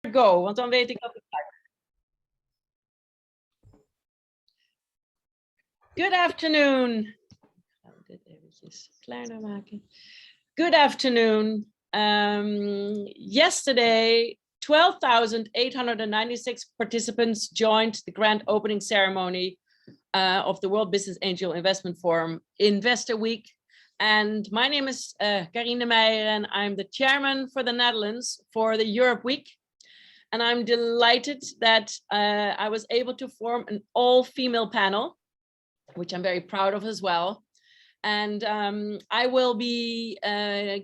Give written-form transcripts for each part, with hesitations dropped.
Go, want dan weet ik dat het gaat. Good afternoon. Ik ga dit eventjes kleiner maken. Good afternoon. Yesterday, 12,896 participants joined the grand opening ceremony of the World Business Angel Investment Forum Investor Week. And my name is Carine Meyere, and I'm the chairman for the Netherlands for the Europe Week. And I'm delighted that I was able to form an all-female panel, which I'm very proud of as well. And I will be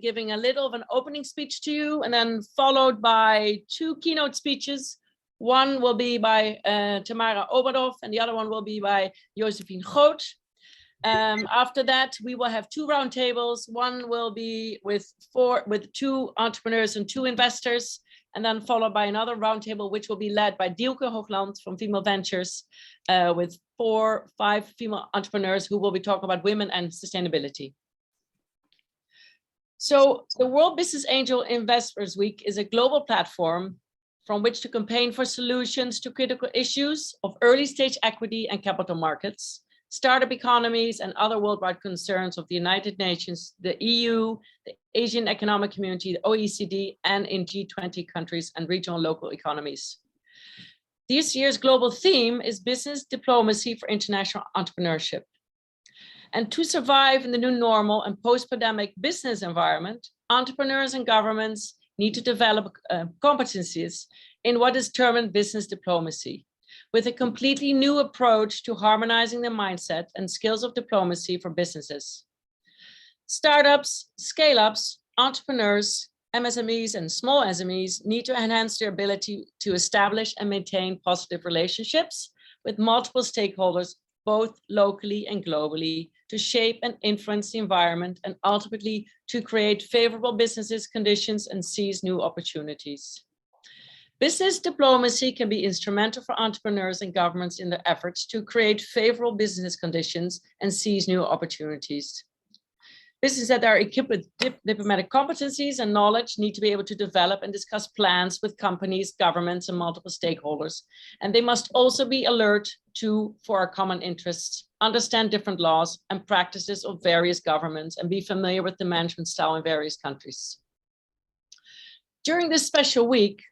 giving a little of an opening speech to you, and then followed by two keynote speeches. One will be by Tamara Obradov, and the other one will be by Josefien Groot. After that, we will have two roundtables. One will be with two entrepreneurs and two investors, and then followed by another roundtable, which will be led by Dieuwke Hoogland from Female Ventures, with 5 female entrepreneurs who will be talking about women and sustainability. So the World Business Angel Investors Week is a global platform from which to campaign for solutions to critical issues of early stage equity and capital markets, startup economies, and other worldwide concerns of the United Nations, the EU, the Asian Economic Community, the OECD, and in G20 countries and regional local economies. This year's global theme is business diplomacy for international entrepreneurship. And to survive in the new normal and post-pandemic business environment, entrepreneurs and governments need to develop competencies in what is termed business diplomacy, with a completely new approach to harmonizing the mindset and skills of diplomacy for businesses. Startups, scale-ups, entrepreneurs, MSMEs and small SMEs need to enhance their ability to establish and maintain positive relationships with multiple stakeholders, both locally and globally, to shape and influence the environment and ultimately to create favorable business conditions and seize new opportunities. Business diplomacy can be instrumental for entrepreneurs and governments in their efforts to create favorable business conditions and seize new opportunities. Businesses that are equipped with diplomatic competencies and knowledge need to be able to develop and discuss plans with companies, governments, and multiple stakeholders. And they must also be alert for our common interests, understand different laws and practices of various governments, and be familiar with the management style in various countries. During this special week,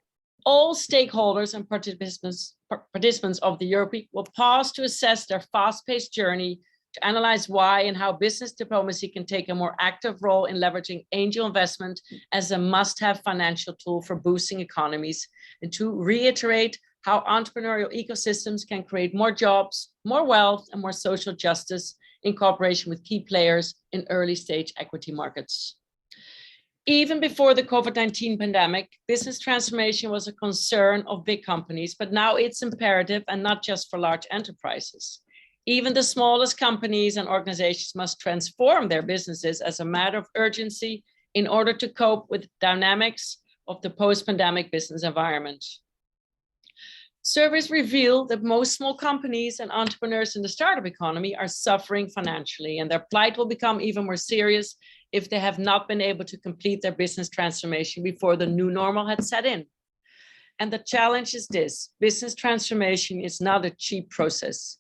all stakeholders and participants of the Europe Week will pause to assess their fast-paced journey, to analyze why and how business diplomacy can take a more active role in leveraging angel investment as a must-have financial tool for boosting economies, and to reiterate how entrepreneurial ecosystems can create more jobs, more wealth, and more social justice in cooperation with key players in early stage equity markets. Even before the COVID-19 pandemic, business transformation was a concern of big companies, but now it's imperative, and not just for large enterprises. Even the smallest companies and organizations must transform their businesses as a matter of urgency in order to cope with dynamics of the post-pandemic business environment. Surveys reveal that most small companies and entrepreneurs in the startup economy are suffering financially, and their plight will become even more serious if they have not been able to complete their business transformation before the new normal had set in. And the challenge is this: business transformation is not a cheap process.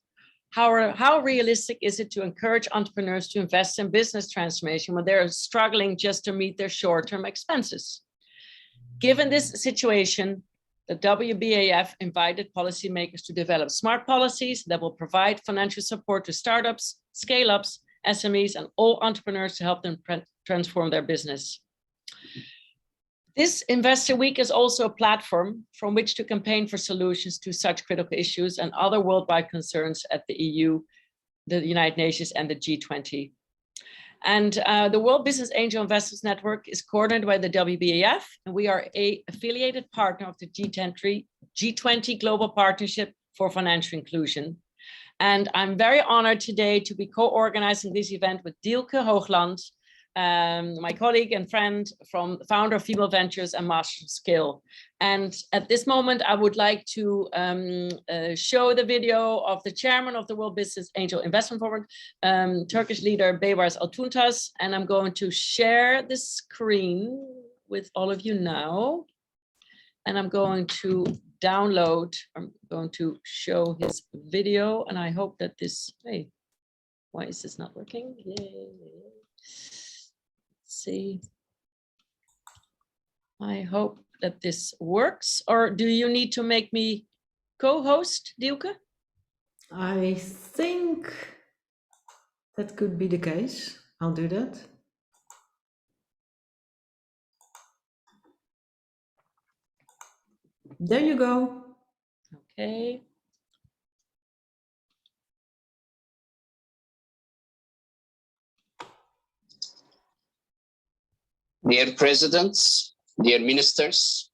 How realistic is it to encourage entrepreneurs to invest in business transformation when they're struggling just to meet their short-term expenses? Given this situation, the WBAF invited policymakers to develop smart policies that will provide financial support to startups, scale-ups, SMEs, and all entrepreneurs to help them transform their business. This Investor Week is also a platform from which to campaign for solutions to such critical issues and other worldwide concerns at the EU, the United Nations, and the G20. And the World Business Angel Investors Network is coordinated by the WBAF, and we are an affiliated partner of the G20 Global Partnership for Financial Inclusion. And I'm very honored today to be co-organizing this event with Dieuwke Hoogland, my colleague and friend, founder of Female Ventures and Master of Skill. And at this moment, I would like to show the video of the chairman of the World Business Angel Investment Forum, Turkish leader Beyvars Altuntaş, and I'm going to share the screen with all of you now. And I'm going to I'm going to show his video, and I hope that this, hey, why is this not working? Yay. Let's see. I hope that this works, or do you need to make me co-host, Dieuwke? I think that could be the case. I'll do that. There you go. Okay. Dear presidents, dear ministers,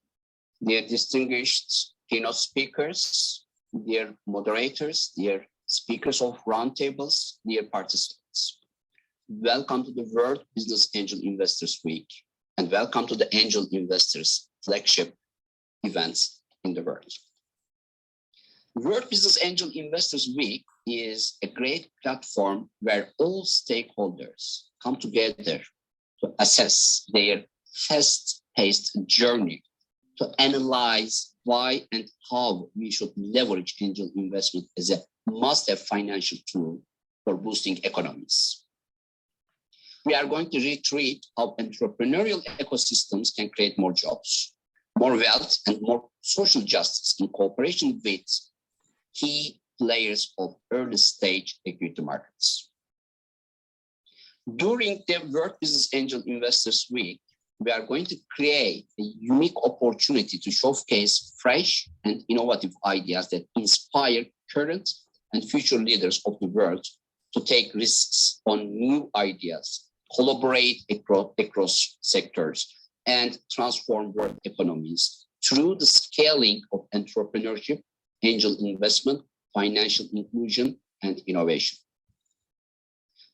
dear distinguished keynote speakers, dear moderators, dear speakers of roundtables, dear participants. Welcome to the World Business Angel Investors Week, and welcome to the Angel Investors flagship events in the world. World Business Angel Investors Week is a great platform where all stakeholders come together to assess their fast-paced journey, to analyze why and how we should leverage angel investment as a must-have financial tool for boosting economies. We are going to retreat how entrepreneurial ecosystems can create more jobs, more wealth, and more social justice in cooperation with key players of early stage equity markets. During the World Business Angel Investors Week, we are going to create a unique opportunity to showcase fresh and innovative ideas that inspire current and future leaders of the world to take risks on new ideas, collaborate across sectors, and transform world economies through the scaling of entrepreneurship, angel investment, financial inclusion, and innovation.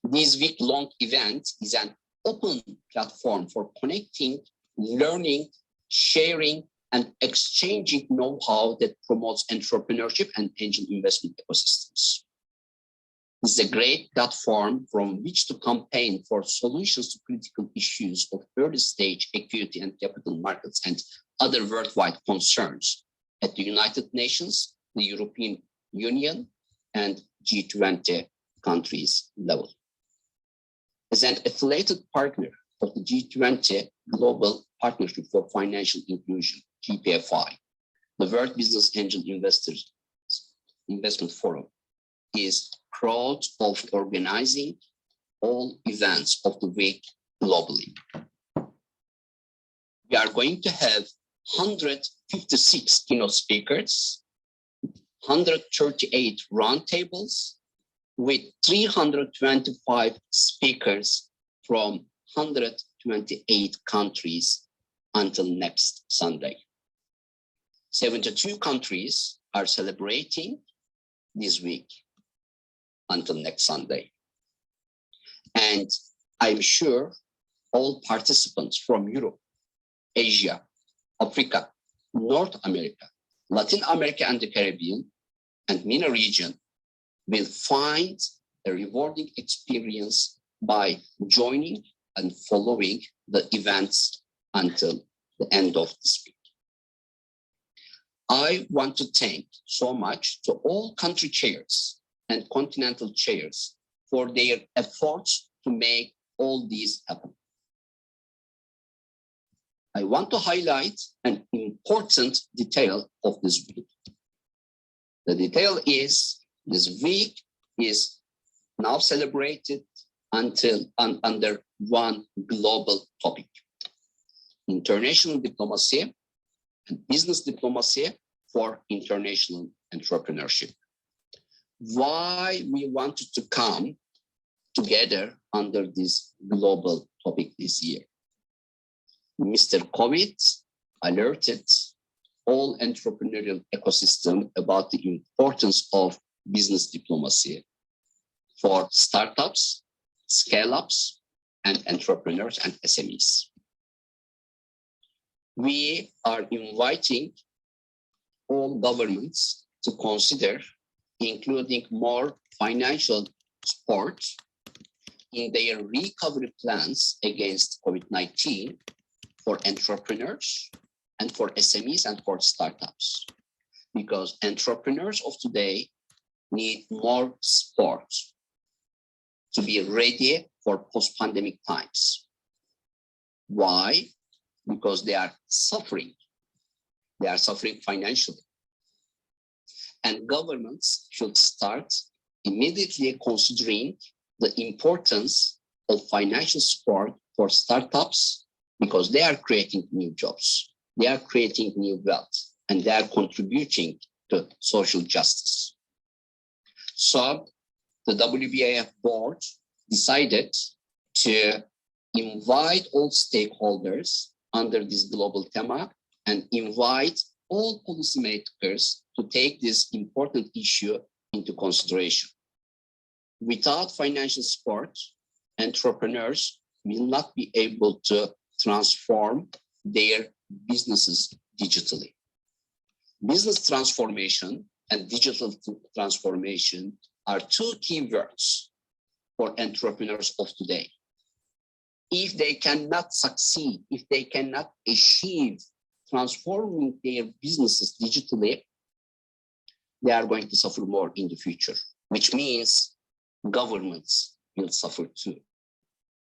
This week-long event is an open platform for connecting, learning, sharing, and exchanging know-how that promotes entrepreneurship and angel investment ecosystems. This is a great platform from which to campaign for solutions to critical issues of early stage equity and capital markets and other worldwide concerns at the United Nations, the European Union, and G20 countries level. As an affiliated partner of the G20 Global Partnership for Financial Inclusion, GPFI, the World Business Angel Investors Investment Forum is proud of organizing all events of the week globally. We are going to have 156 keynote speakers, 138 roundtables, with 325 speakers from 128 countries until next Sunday. 72 countries are celebrating this week until next Sunday. And I'm sure all participants from Europe, Asia, Africa, North America, Latin America and the Caribbean, and MENA region will find a rewarding experience by joining and following the events until the end of this week. I want to thank so much to all country chairs and continental chairs for their efforts to make all these happen. I want to highlight an important detail of this week. The detail is this week is now celebrated under one global topic: international diplomacy and business diplomacy for international entrepreneurship. Why we wanted to come together under this global topic this year? Mr. COVID alerted all entrepreneurial ecosystem about the importance of business diplomacy for startups, scale-ups, and entrepreneurs and SMEs. We are inviting all governments to consider including more financial support in their recovery plans against COVID-19 for entrepreneurs and for SMEs and for startups, because entrepreneurs of today need more support to be ready for post-pandemic times. Why? Because they are suffering. They are suffering financially. And governments should start immediately considering the importance of financial support for startups, because they are creating new jobs, they are creating new wealth, and they are contributing to social justice. So the WBAF board decided to invite all stakeholders under this global theme and invite all policymakers to take this important issue into consideration. Without financial support, entrepreneurs will not be able to transform their businesses digitally. Business transformation and digital transformation are two key words for entrepreneurs of today. If they cannot succeed, if they cannot achieve transforming their businesses digitally, they are going to suffer more in the future, which means governments will suffer too,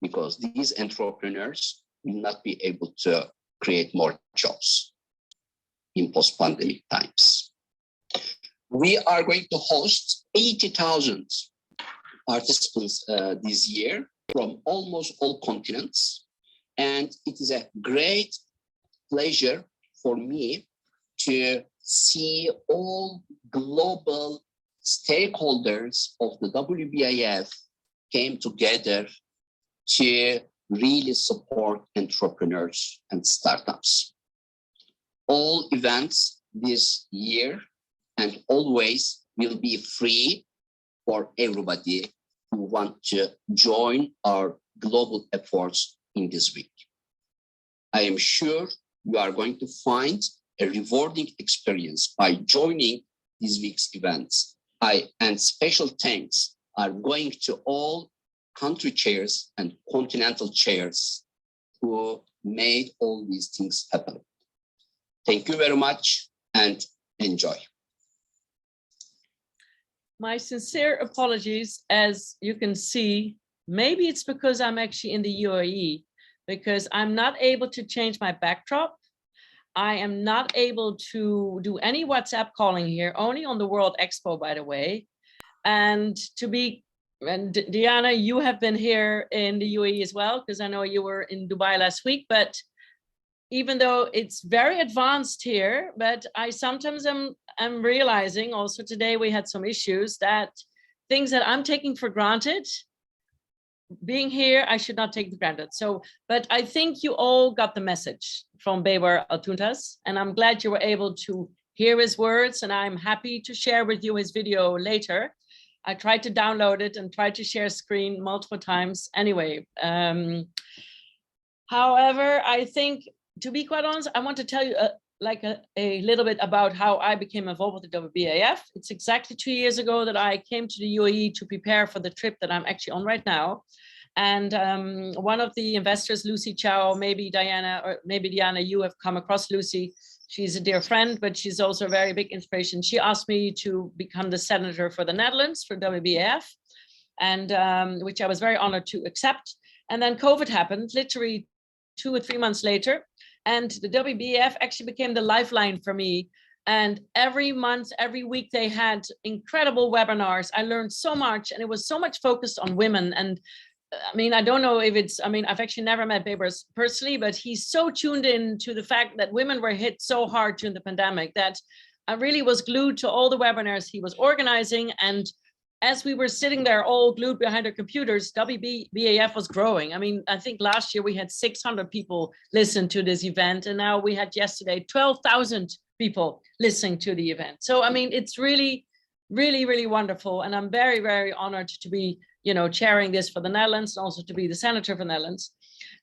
because these entrepreneurs will not be able to create more jobs in post-pandemic times. We are going to host 80,000 participants this year from almost all continents. And it is a great pleasure for me to see all global stakeholders of the WBAF came together to really support entrepreneurs and startups. All events this year and always will be free for everybody who want to join our global efforts in this week. I am sure you are going to find a rewarding experience by joining this week's events. And special thanks are going to all country chairs and continental chairs who made all these things happen. Thank you very much and enjoy. My sincere apologies. As you can see, maybe it's because I'm actually in the UAE, because I'm not able to change my backdrop. I am not able to do any WhatsApp calling here, only on the World Expo, by the way. And Diana, you have been here in the UAE as well, because I know you were in Dubai last week, but even though it's very advanced here, but I sometimes am realizing also today we had some issues that things that I'm taking for granted, being here, I should not take for granted. So, but I think you all got the message from Beber Altuntas, and I'm glad you were able to hear his words, and I'm happy to share with you his video later. I tried to download it and tried to share screen multiple times anyway. However, I think, to be quite honest, I want to tell you a little bit about how I became involved with the WBAF. It's exactly 2 years ago that I came to the UAE to prepare for the trip that I'm actually on right now. And one of the investors, Lucy Chow, maybe Diana, or maybe Diana, you have come across Lucy. She's a dear friend, but she's also a very big inspiration. She asked me to become the senator for the Netherlands for WBAF, and which I was very honored to accept. And then COVID happened, literally 2 or 3 months later. And the WBAF actually became the lifeline for me. And every month, every week, they had incredible webinars. I learned so much, and it was so much focused on women. And I mean, I don't know if it's, I mean, I've actually never met Bebers personally, but he's so tuned in to the fact that women were hit so hard during the pandemic that I really was glued to all the webinars he was organizing. And as we were sitting there all glued behind our computers, WBAF was growing. I mean, I think last year we had 600 people listen to this event, and now we had yesterday 12,000 people listening to the event. So, I mean, it's really, really, really wonderful. And I'm very, very honored to be, you know, chairing this for the Netherlands, and also to be the senator for the Netherlands.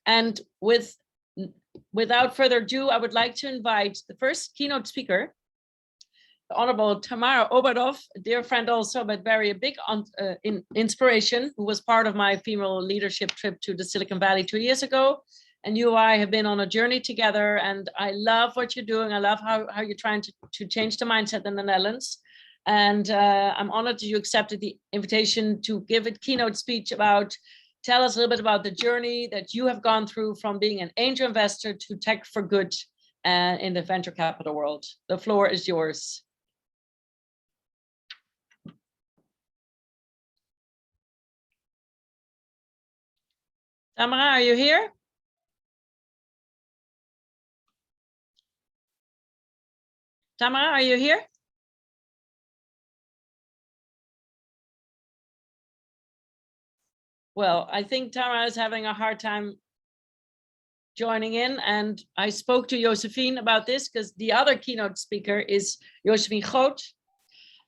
And without further ado, I would like to invite the first keynote speaker, the Honorable Tamara Obradov, a dear friend also, but very a big inspiration, who was part of my female leadership trip to the Silicon Valley 2 years ago. and you and I have been on a journey together, and I love what you're doing. I love how you're trying to change the mindset in the Netherlands. And I'm honored that you accepted the invitation to give a keynote speech about, tell us a little bit about the journey that you have gone through from being an angel investor to tech for good in the venture capital world. The floor is yours. Tamara, are you here? Tamara, are you here? Well, I think Tamara is having a hard time joining in, and I spoke to Josefien about this because the other keynote speaker is Josefien Groot,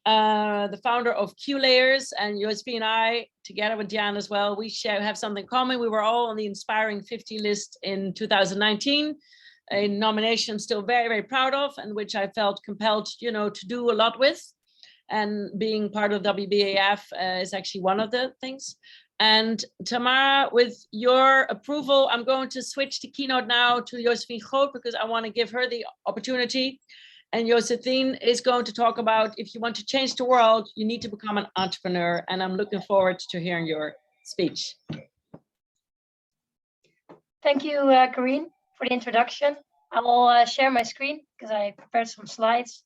the founder of QLayers, and Josefien and I, together with Diane as well, we have something common. We were all on the Inspiring 50 list in 2019, a nomination I'm still very, very proud of, and which I felt compelled, to do a lot with. And being part of WBAF is actually one of the things. And Tamara, with your approval, I'm going to switch the keynote now to Josefien Groot because I want to give her the opportunity. And Josefien is going to talk about, if you want to change the world, you need to become an entrepreneur. And I'm looking forward to hearing your speech. Thank you, Carine, for the introduction. I will share my screen because I prepared some slides.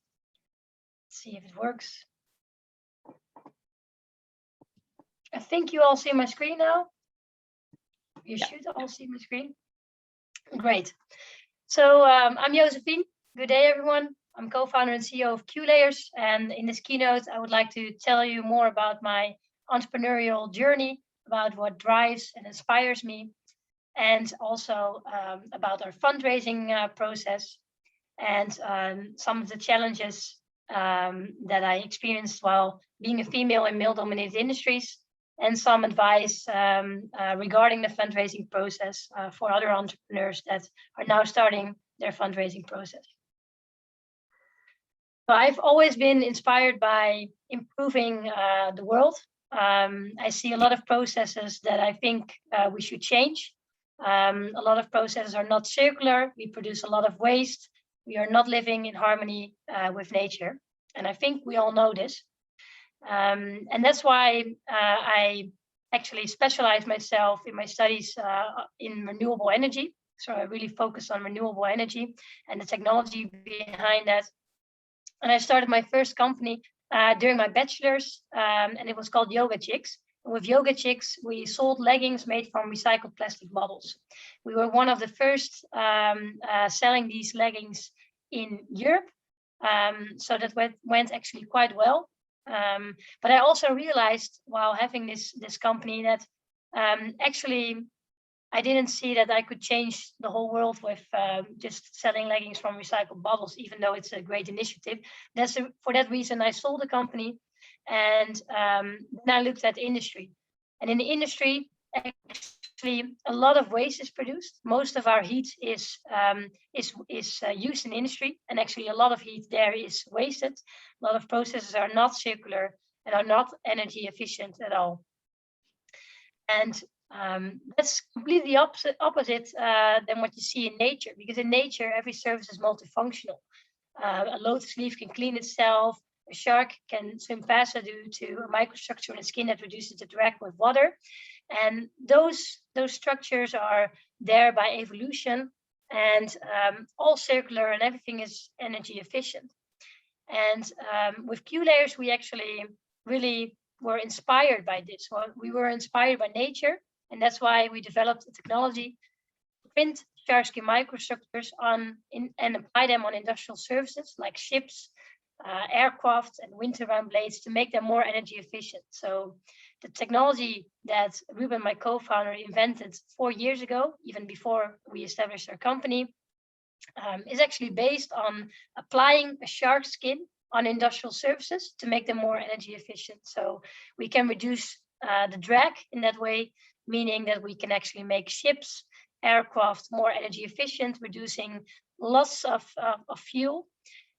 Let's see if it works. I think you all see my screen now. You should all see my screen. Great. So I'm Josefien. Good day, everyone. I'm co-founder and CEO of QLayers. And in this keynote, I would like to tell you more about my entrepreneurial journey, about what drives and inspires me, and also about our fundraising process and some of the challenges that I experienced while being a female in male-dominated industries, and some advice regarding the fundraising process for other entrepreneurs that are now starting their fundraising process. So I've always been inspired by improving the world. I see a lot of processes that I think we should change. A lot of processes are not circular. We produce a lot of waste. We are not living in harmony with nature. And I think we all know this. And that's why I actually specialize myself in my studies in renewable energy. So I really focus on renewable energy and the technology behind that. And I started my first company during my bachelor's, and it was called Yoga Chicks. And with Yoga Chicks, we sold leggings made from recycled plastic bottles. We were one of the first selling these leggings in Europe. So that went actually quite well. But I also realized while having this company that actually I didn't see that I could change the whole world with just selling leggings from recycled bottles, even though it's a great initiative. For that reason, I sold the company, and then I looked at industry. And in the industry, actually, a lot of waste is produced. Most of our heat is used in industry, and actually a lot of heat there is wasted. A lot of processes are not circular and are not energy efficient at all. And that's completely opposite than what you see in nature, because in nature, every surface is multifunctional. A lotus leaf can clean itself. A shark can swim faster due to a microstructure in the skin that reduces the drag with water. And those structures are there by evolution, and all circular, and everything is energy efficient. And with QLayers, we actually really were inspired by this. Well, we were inspired by nature, and that's why we developed a technology to print shark skin microstructures and apply them on industrial surfaces like ships, aircraft, and wind turbine blades to make them more energy efficient. So the technology that Ruben, my co-founder, invented 4 years ago, even before we established our company, is actually based on applying a shark skin on industrial surfaces to make them more energy efficient. So we can reduce the drag in that way, meaning that we can actually make ships, aircraft more energy efficient, reducing lots of fuel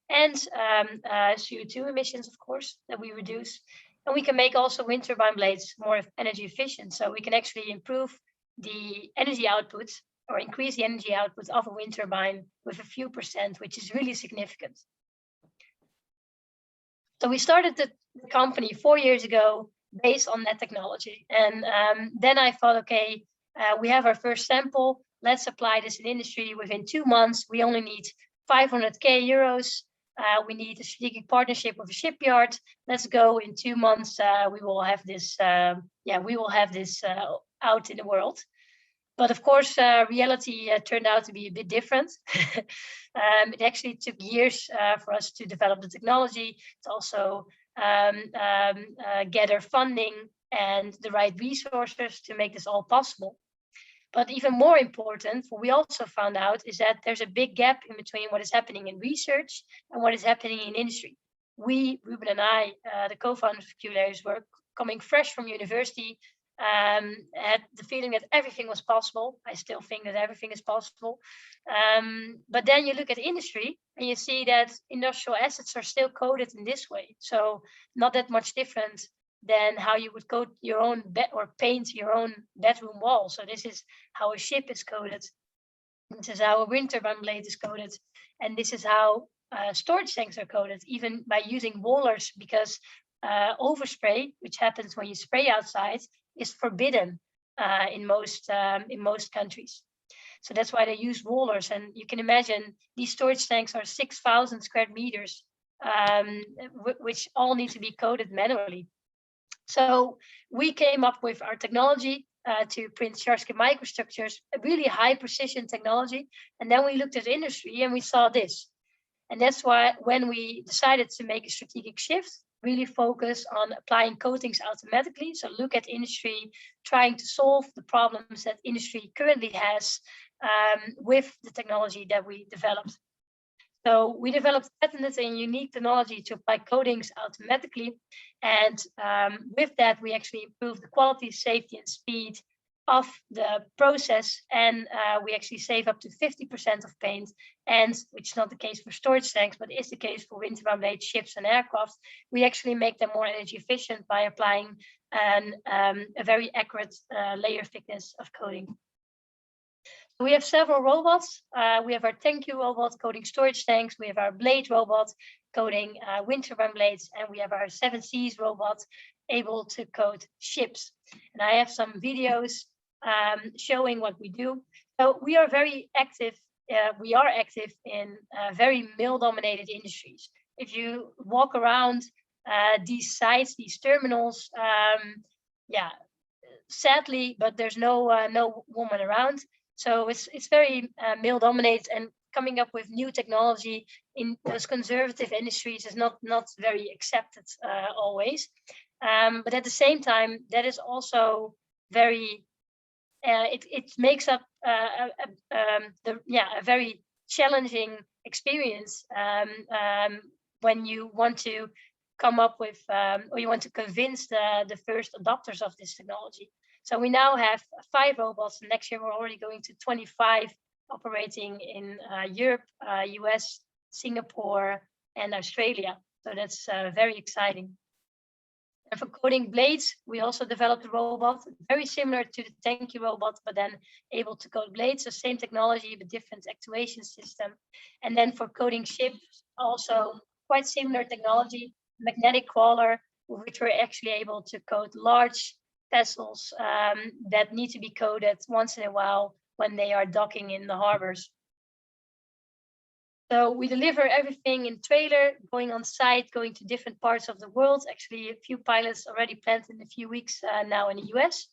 and CO2 emissions, of course, that we reduce. And we can make also wind turbine blades more energy efficient. So we can actually improve the energy output or increase the energy output of a wind turbine with a few percent, which is really significant. So we started the company 4 years ago based on that technology. And then I thought, okay, we have our first sample. Let's apply this in industry within 2 months. We only need 500K euros. We need a strategic partnership with a shipyard. Let's go in 2 months. We will have this. We will have this out in the world. But of course, reality turned out to be a bit different. It actually took years for us to develop the technology, to also gather funding and the right resources to make this all possible. But even more important, what we also found out is that there's a big gap in between what is happening in research and what is happening in industry. We, Ruben and I, the co-founders of Q-Layers, were coming fresh from university, had the feeling that everything was possible. I still think that everything is possible. But then you look at industry and you see that industrial assets are still coded in this way. So not that much different than how you would code your own bed or paint your own bedroom wall. So this is how a ship is coded. This is how a wind turbine blade is coded. And this is how storage tanks are coded, even by using rollers, because overspray, which happens when you spray outside, is forbidden in most countries. So that's why they use rollers. And you can imagine these storage tanks are 6,000 square meters, which all need to be coded manually. So we came up with our technology to print Saskia microstructures, a really high precision technology. And then we looked at industry and we saw this. And that's why when we decided to make a strategic shift, really focus on applying coatings automatically. So look at industry, trying to solve the problems that industry currently has with the technology that we developed. So we developed patented and unique technology to apply coatings automatically. And with that, we actually improved the quality, safety, and speed of the process. And we actually save up to 50% of paint, and which is not the case for storage tanks, but is the case for wind turbine blades, ships, and aircraft. We actually make them more energy efficient by applying a very accurate layer thickness of coating. We have several robots. We have our TanQ robot coding storage tanks. We have our blade robot coding wind turbine blades, and we have our 7 Seas robot able to code ships. And I have some videos showing what we do. So we are very active. We are active in very male-dominated industries. If you walk around these sites, these terminals, sadly, but there's no woman around. So it's very male-dominated, and coming up with new technology in those conservative industries is not very accepted always. But at the same time, that is also very. It makes up a very challenging experience when you want to come up with or you want to convince the first adopters of this technology. So we now have 5 robots, and next year we're already going to 25 operating in Europe, US, Singapore, and Australia. So that's very exciting. And for coding blades, we also developed a robot very similar to the TanQ robot, but then able to code blades, so same technology, but different actuation system. And then for coding ships, also quite similar technology, magnetic crawler, which we're actually able to code large vessels that need to be coded once in a while when they are docking in the harbors. So we deliver everything in trailer, going on site, going to different parts of the world. Actually, a few pilots already planned in a few weeks now in the US.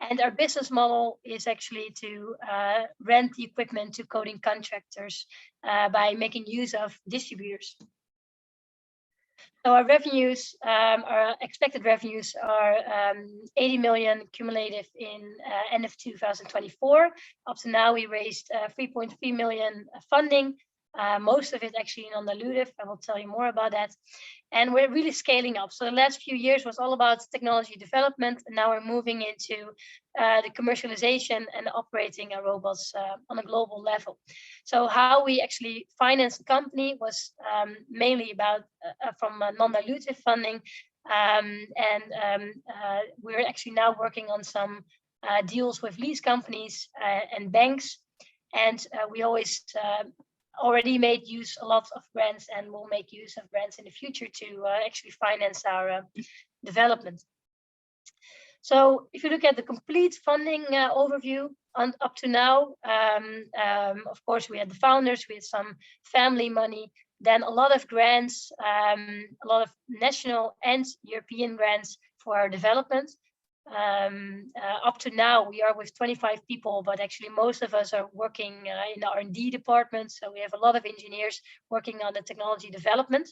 And our business model is actually to rent the equipment to coding contractors by making use of distributors. So our revenues, our expected revenues are 80 million cumulative in end of 2024. Up to now, we raised 3.3 million funding, most of it actually non-dilutive. I will tell you more about that. And we're really scaling up. So the last few years was all about technology development, and now we're moving into the commercialization and operating our robots on a global level. So how we actually financed the company was mainly about from non-dilutive funding, we're actually now working on some deals with lease companies and banks. And we always already made use a lot of grants and will make use of grants in the future to actually finance our development. So if you look at the complete funding overview up to now, of course, we had the founders, we had some family money, then a lot of grants, a lot of national and European grants for our development. Up to now, we are with 25 people, but actually most of us are working in the R&D department. So we have a lot of engineers working on the technology development.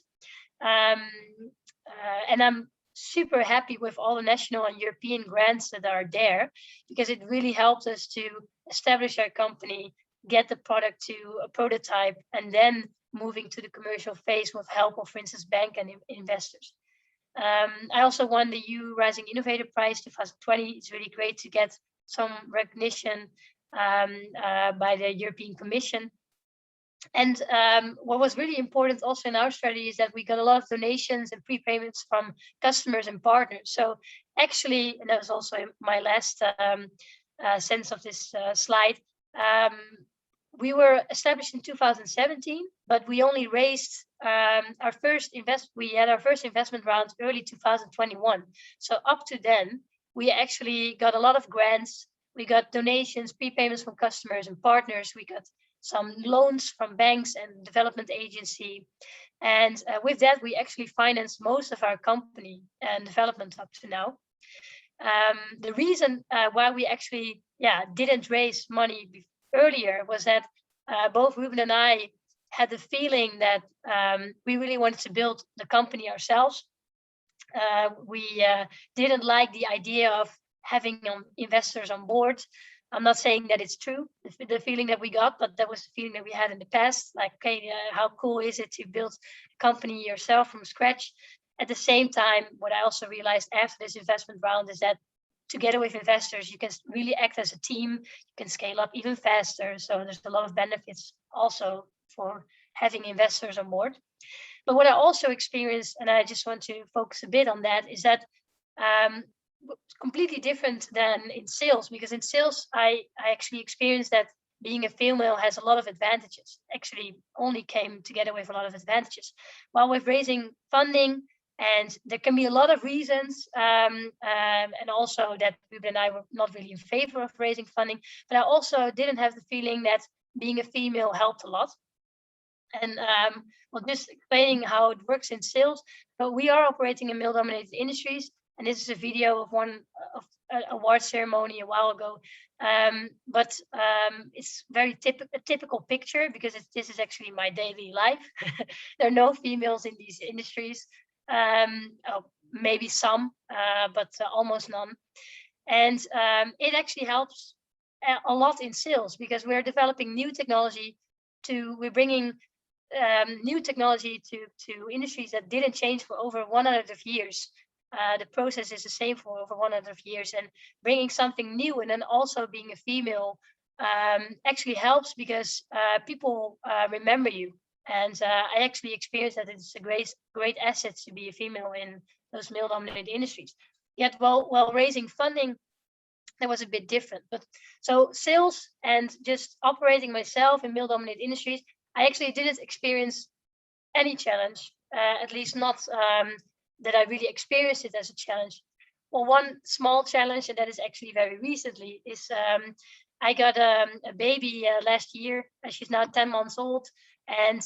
And I'm super happy with all the national and European grants that are there, because it really helped us to establish our company, get the product to a prototype, and then moving to the commercial phase with help of, for instance, bank and investors. I also won the EU Rising Innovator Prize 2020. It's really great to get some recognition by the European Commission. And what was really important also in our strategy is that we got a lot of donations and prepayments from customers and partners. So actually, and that was also my last sense of this slide, we were established in 2017, but we only raised our first investment round early 2021. So up to then, we actually got a lot of grants. We got donations, prepayments from customers and partners. We got some loans from banks and development agency. And with that, we actually financed most of our company and development up to now. The reason why we actually didn't raise money earlier was that both Ruben and I had the feeling that we really wanted to build the company ourselves. We didn't like the idea of having investors on board. I'm not saying that it's true, the feeling that we got, but that was the feeling that we had in the past. Like, okay, how cool is it to build a company yourself from scratch? At the same time, what I also realized after this investment round is that together with investors, you can really act as a team, you can scale up even faster. So there's a lot of benefits also for having investors on board. But what I also experienced, and I just want to focus a bit on that, is that completely different than in sales, because in sales, I actually experienced that being a female has a lot of advantages, actually only came together with a lot of advantages. While with raising funding, and there can be a lot of reasons, and also that Ruben and I were not really in favor of raising funding, but I also didn't have the feeling that being a female helped a lot. And well, just explaining how it works in sales, but we are operating in male-dominated industries, and this is a video of one of an award ceremony a while ago. But it's very typical picture, because this is actually my daily life. There are no females in these industries. Maybe some, but almost none. And it actually helps a lot in sales, because we're developing new technology we're bringing new technology to industries that didn't change for over 100 years. The process is the same for over 100 years, and bringing something new and then also being a female actually helps, because people remember you. And I actually experienced that it's a great asset to be a female in those male-dominated industries. Yet while raising funding, that was a bit different. But so sales and just operating myself in male-dominated industries, I actually didn't experience any challenge, at least not that I really experienced it as a challenge. Well, one small challenge, and that is actually very recently, is I got a baby last year. She's now 10 months old. And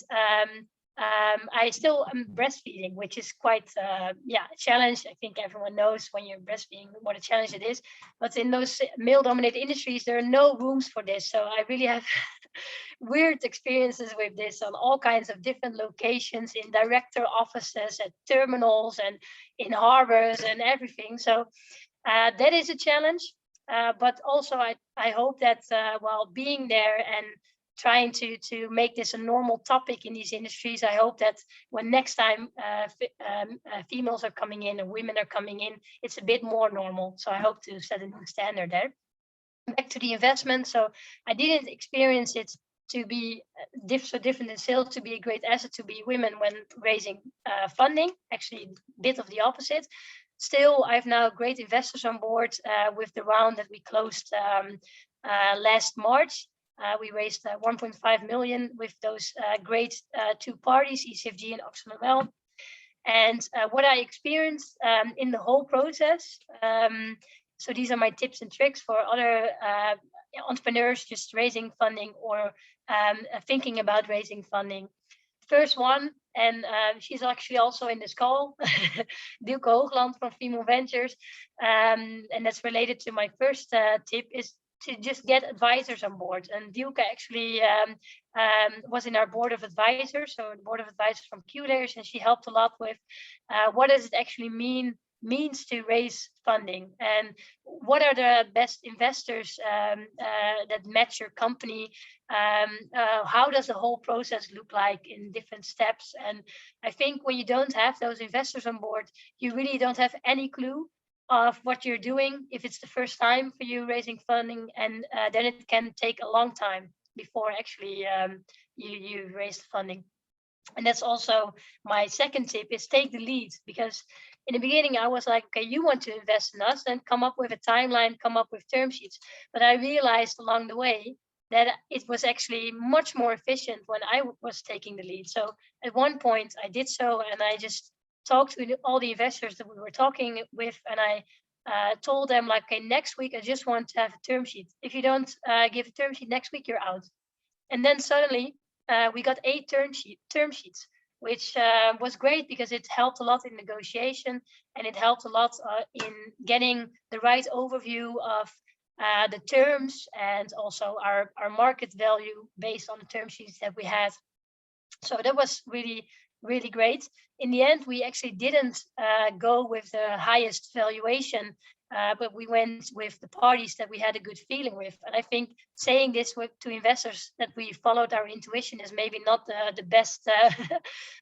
I still am breastfeeding, which is quite a challenge. I think everyone knows when you're breastfeeding what a challenge it is. But in those male-dominated industries, there are no rooms for this. So I really have weird experiences with this on all kinds of different locations, in director offices, at terminals, and in harbors and everything. So that is a challenge. But also I hope that while being there and trying to make this a normal topic in these industries, I hope that when next time females are coming in and women are coming in, it's a bit more normal. So I hope to set a new standard there. Back to the investment. So I didn't experience it to be so different in sales, to be a great asset to be women when raising funding. Actually, a bit of the opposite. still, I have now great investors on board with the round that we closed last March. We raised 1.5 million with those great two parties, ECFG and AkzoNobel. And what I experienced in the whole process, so these are my tips and tricks for other entrepreneurs just raising funding or thinking about raising funding. First one, and she's actually also in this call, Dieuwke Hoogland from Female Ventures, and that's related to my first tip, is to just get advisors on board. And Dieuwke actually was in our board of advisors, so the board of advisors from Q-Layers, and she helped a lot with what does it actually means to raise funding, and what are the best investors that match your company. How does the whole process look like in different steps? And I think when you don't have those investors on board, you really don't have any clue of what you're doing if it's the first time for you raising funding, and then it can take a long time before actually you raise the funding. And that's also my second tip, is take the lead, because in the beginning I was like, okay, you want to invest in us, then come up with a timeline, come up with term sheets. But I realized along the way that it was actually much more efficient when I was taking the lead. So at one point I did so, and I just talked to all the investors that we were talking with, and I told them, like, okay, next week I just want to have a term sheet. If you don't give a term sheet next week, you're out. And then suddenly we got 8 term sheets, which was great because it helped a lot in negotiation, and it helped a lot in getting the right overview of the terms, and also our market value based on the term sheets that we had. So that was really, really great. In the end, we actually didn't go with the highest valuation, but we went with the parties that we had a good feeling with. And I think saying this to investors, that we followed our intuition, is maybe not the best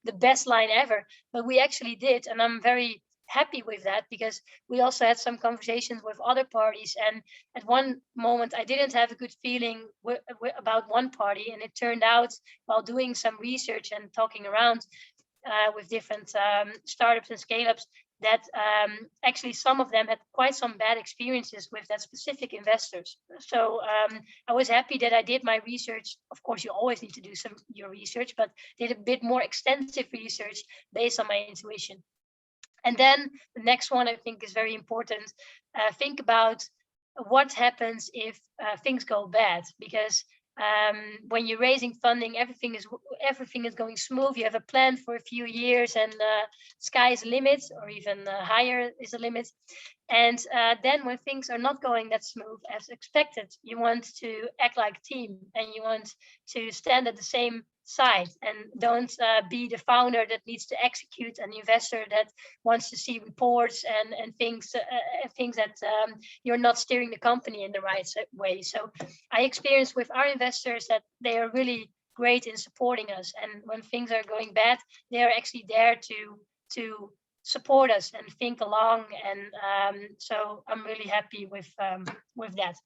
the best line ever, but we actually did, and I'm very happy with that, because we also had some conversations with other parties, and at one moment I didn't have a good feeling about one party, and it turned out, while doing some research and talking around with different startups and scale-ups, that actually some of them had quite some bad experiences with that specific investors. So I was happy that I did my research. Of course, you always need to do your research, but did a bit more extensive research based on my intuition. And then the next one I think is very important. Think about what happens if things go bad, because when you're raising funding, everything is going smooth. You have a plan for a few years, and sky is the limit, or even higher is the limit. And then when things are not going that smooth as expected, you want to act like a team, and you want to stand at the same side, and don't be the founder that needs to execute, an investor that wants to see reports and things that you're not steering the company in the right way. So I experienced with our investors that they are really great in supporting us, and when things are going bad, they are actually there to support us and think along. And so I'm really happy with that.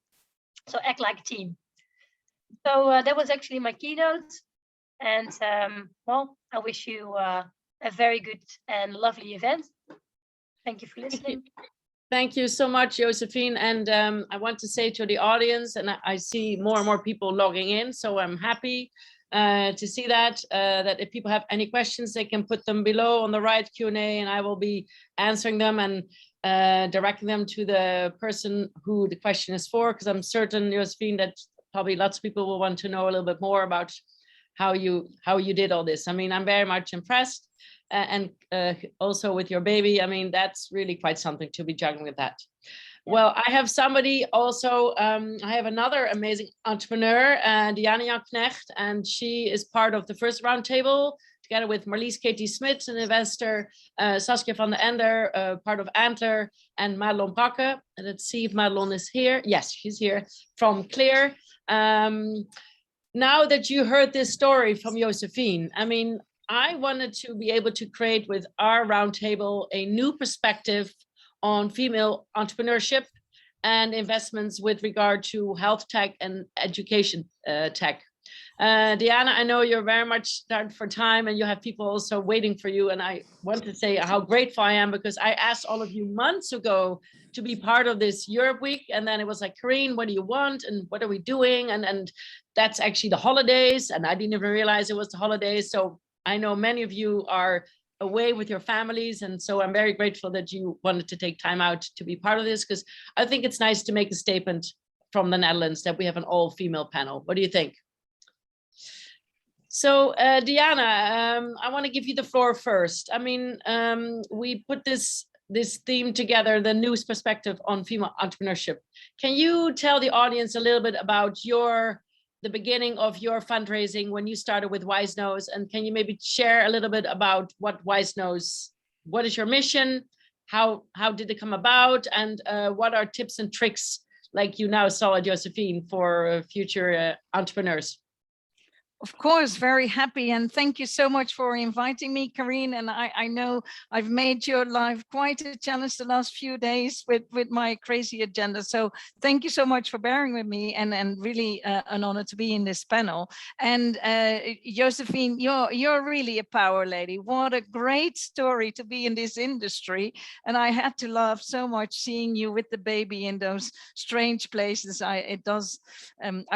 So act like a team. So that was actually my keynote. And well, I wish you a very good and lovely event. Thank you for listening. Thank you so much, Josefien. And I want to say to the audience, and I see more and more people logging in, so I'm happy to see that if people have any questions, they can put them below on the right Q&A, and I will be answering them and directing them to the person who the question is for, because I'm certain, Josefien, that probably lots of people will want to know a little bit more about how you did all this. I mean, I'm very much impressed, and also with your baby. I mean, that's really quite something to be juggling with that. Well, I have somebody also, I have another amazing entrepreneur, Diane Janknegt, and she is part of the first roundtable, together with Marlies, Katy Smith, an investor, Saskia van der Ender, part of Antler, and Madelon Bracke. And let's see if Madelon is here. Yes, she's here, from Clear. Now that you heard this story from Josefien, I mean, I wanted to be able to create with our roundtable a new perspective on female entrepreneurship and investments with regard to health tech and education tech. Diana, I know you're very much starved for time and you have people also waiting for you. And I want to say how grateful I am because I asked all of you months ago to be part of this Europe Week. And then it was like, Carine, what do you want? And what are we doing? And that's actually the holidays. And I didn't even realize it was the holidays. So I know many of you are away with your families. And so I'm very grateful that you wanted to take time out to be part of this, because I think it's nice to make a statement from the Netherlands that we have an all-female panel. What do you think? So Diana, I want to give you the floor first. I mean, we put this theme together, the news perspective on female entrepreneurship. Can you tell the audience a little bit about the beginning of your fundraising when you started with Wise Knows, and can you maybe share a little bit about what Wise Knows, what is your mission, how did it come about, and what are tips and tricks like you now saw, Josefien, for future entrepreneurs? Of course, very happy. And thank you so much for inviting me, Carine. And I know I've made your life quite a challenge the last few days with my crazy agenda. So thank you so much for bearing with me, and really an honor to be in this panel. And Josefien, you're really a power lady. What a great story to be in this industry. And I had to laugh so much seeing you with the baby in those strange places. I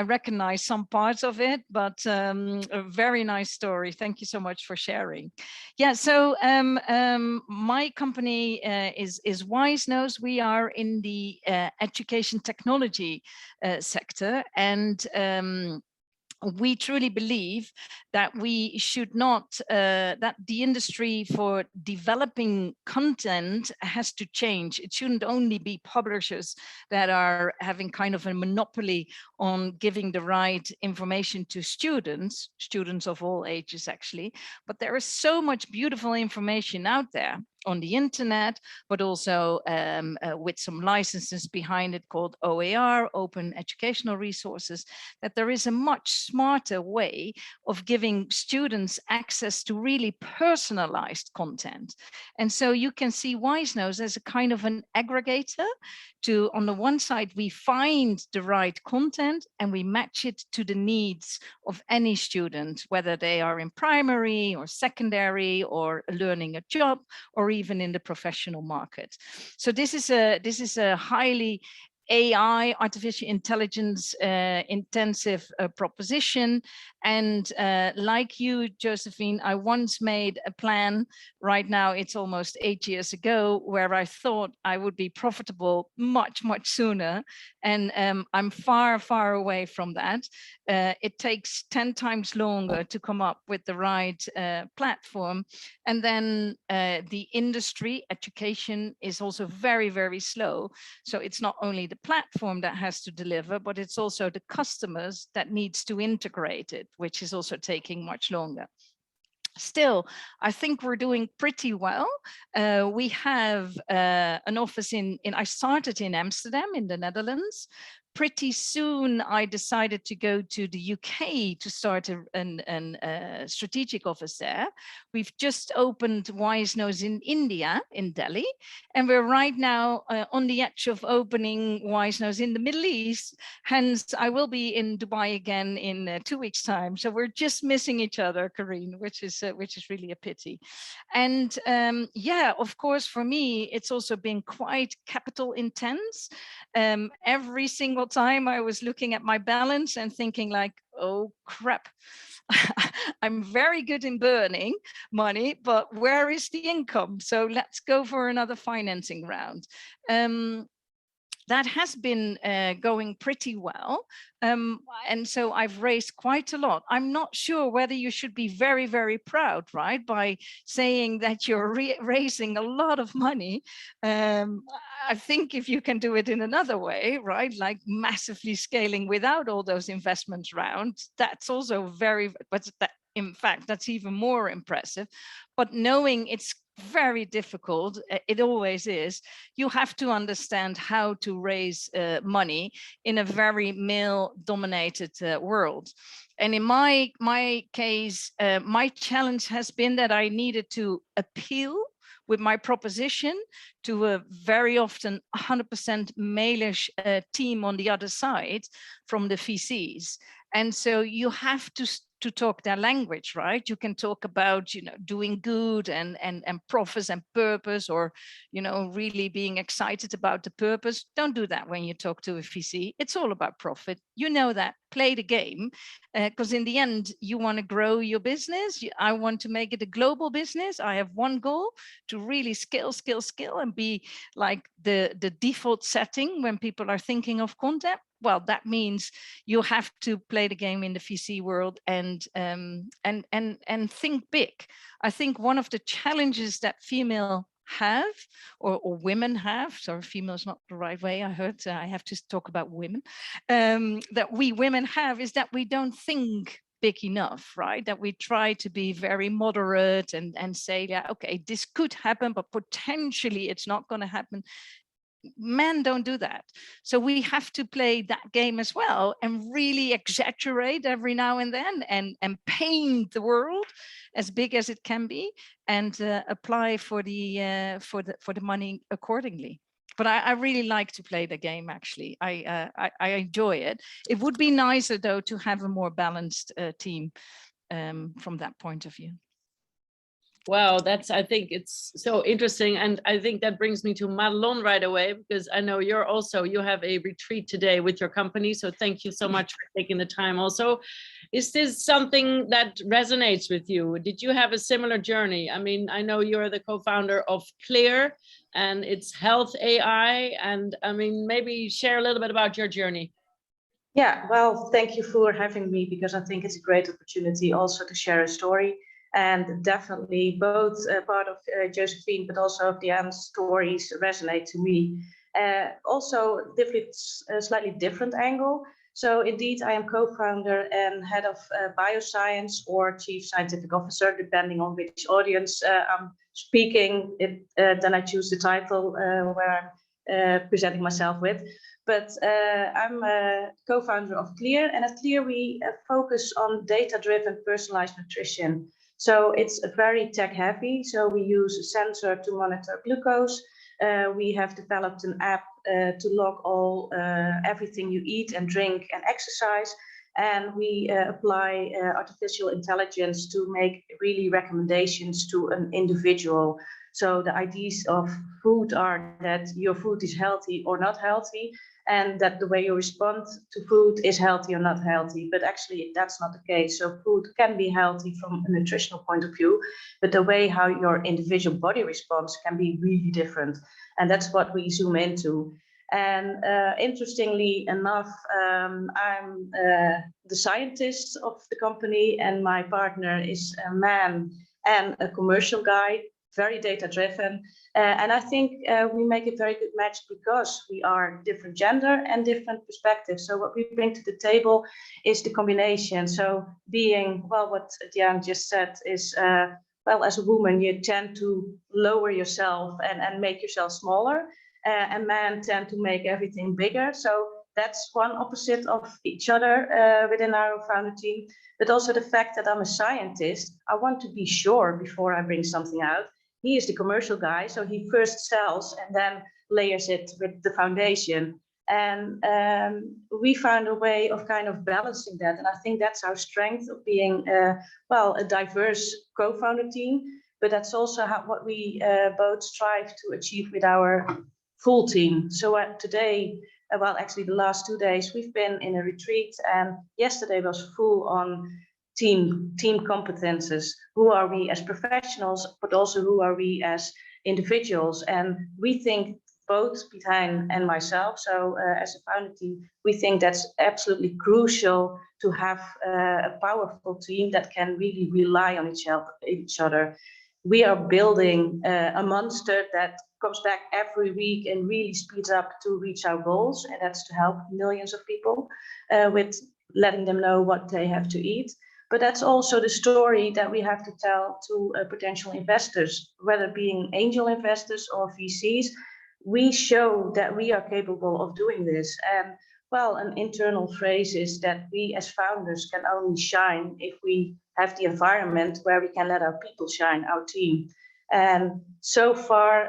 recognize some parts of it, but a very nice story. Thank you so much for sharing. Yeah, so my company is Wise Knows. We are in the education technology sector, and we truly believe that we should not, that the industry for developing content has to change. It shouldn't only be publishers that are having kind of a monopoly on giving the right information to students of all ages actually, but there is so much beautiful information out there on the internet, but also with some licenses behind it called OER, Open Educational Resources, that there is a much smarter way of giving students access to really personalized content. And so you can see Wise Knows as a kind of an aggregator to, on the one side, we find the right content and we match it to the needs of any student, whether they are in primary or secondary or learning a job or even in the professional market. So this is a highly AI, artificial intelligence intensive proposition. And like you, Josefien, I once made a plan, right now it's almost 8 years ago, where I thought I would be profitable much, much sooner. And I'm far, far away from that. It takes 10 times longer to come up with the right platform. And then the industry, education is also very, very slow. So it's not only the platform that has to deliver, but it's also the customers that needs to integrate it, which is also taking much longer. Still, I think we're doing pretty well. We have an office I started in Amsterdam in the Netherlands. Pretty soon, I decided to go to the UK to start a strategic office there. We've just opened Wise Knows in India, in Delhi, and we're right now on the edge of opening Wise Knows in the Middle East. Hence, I will be in Dubai again in 2 weeks' time. So we're just missing each other, Carine, which is really a pity. And yeah, of course, for me, it's also been quite capital intense. Every single time I was looking at my balance and thinking like, oh crap, I'm very good in burning money, but where is the income? So let's go for another financing round. That has been going pretty well. And so I've raised quite a lot. I'm not sure whether you should be very, very proud, right? By saying that you're raising a lot of money. I think if you can do it in another way, right? Like massively scaling without all those investments rounds, that's also in fact, that's even more impressive. But knowing it's very difficult, it always is, you have to understand how to raise money in a very male-dominated world. And in my case, my challenge has been that I needed to appeal with my proposition to a very often 100% male-ish team on the other side from the VCs. And so you have to talk their language, right? You can talk about, you know, doing good and profits and purpose, or, you know, really being excited about the purpose. Don't do that when you talk to a VC. It's all about profit. You know that. Play the game, because in the end, you want to grow your business. I want to make it a global business. I have one goal, to really scale, and be like the default setting when people are thinking of content. Well, that means you have to play the game in the VC world and think big. I think one of the challenges that female have, or women have, sorry, female is not the right way, I heard, I have to talk about women, that we women have, is that we don't think big enough, right? That we try to be very moderate and say, yeah, okay, this could happen, but potentially it's not going to happen. Men don't do that. So we have to play that game as well, and really exaggerate every now and then, and paint the world as big as it can be, and apply for the money accordingly. But I really like to play the game, actually. I enjoy it. It would be nicer, though, to have a more balanced team from that point of view. Wow, I think it's so interesting. And I think that brings me to Madelon right away, because I know you have a retreat today with your company. So thank you so much for taking the time also. Is this something that resonates with you? Did you have a similar journey? I mean, I know you're the co-founder of Clear, and it's health AI. And I mean, maybe share a little bit about your journey. Yeah, well, thank you for having me, because I think it's a great opportunity also to share a story. And definitely both part of Josefien, but also of Diane's stories resonate to me. Also, slightly different angle. So indeed, I am co-founder and head of bioscience, or chief scientific officer, depending on which audience I'm speaking. Then I choose the title where I'm presenting myself with. But I'm a co-founder of Clear, and at Clear we focus on data-driven personalized nutrition. So it's very tech heavy. So we use a sensor to monitor glucose. We have developed an app to log everything you eat and drink and exercise. And we apply artificial intelligence to make really recommendations to an individual. So the ideas of food are that your food is healthy or not healthy, and that the way you respond to food is healthy or not healthy. But actually, that's not the case. So food can be healthy from a nutritional point of view, but the way how your individual body responds can be really different. And that's what we zoom into. And interestingly enough, I'm the scientist of the company, and my partner is a man and a commercial guy, very data-driven. And I think we make a very good match, because we are different gender and different perspectives. So what we bring to the table is the combination. So being, well, what Diane just said is, well, as a woman, you tend to lower yourself and make yourself smaller. And men tend to make everything bigger. So that's one opposite of each other within our founder team. But also the fact that I'm a scientist, I want to be sure before I bring something out. He is the commercial guy, so he first sells and then layers it with the foundation. And we found a way of kind of balancing that. And I think that's our strength of being, a diverse co-founder team. But that's also what we both strive to achieve with our full team. So today, actually the last 2 days, we've been in a retreat, and yesterday was full on team competences. Who are we as professionals, but also who are we as individuals? And we think, both Diane and myself, so as a founder team, we think that's absolutely crucial to have a powerful team that can really rely on each other. We are building a monster that comes back every week and really speeds up to reach our goals, and that's to help millions of people with letting them know what they have to eat. But that's also the story that we have to tell to potential investors, whether being angel investors or VCs. We show that we are capable of doing this. And well, an internal phrase is that we as founders can only shine if we have the environment where we can let our people shine, our team. And so far,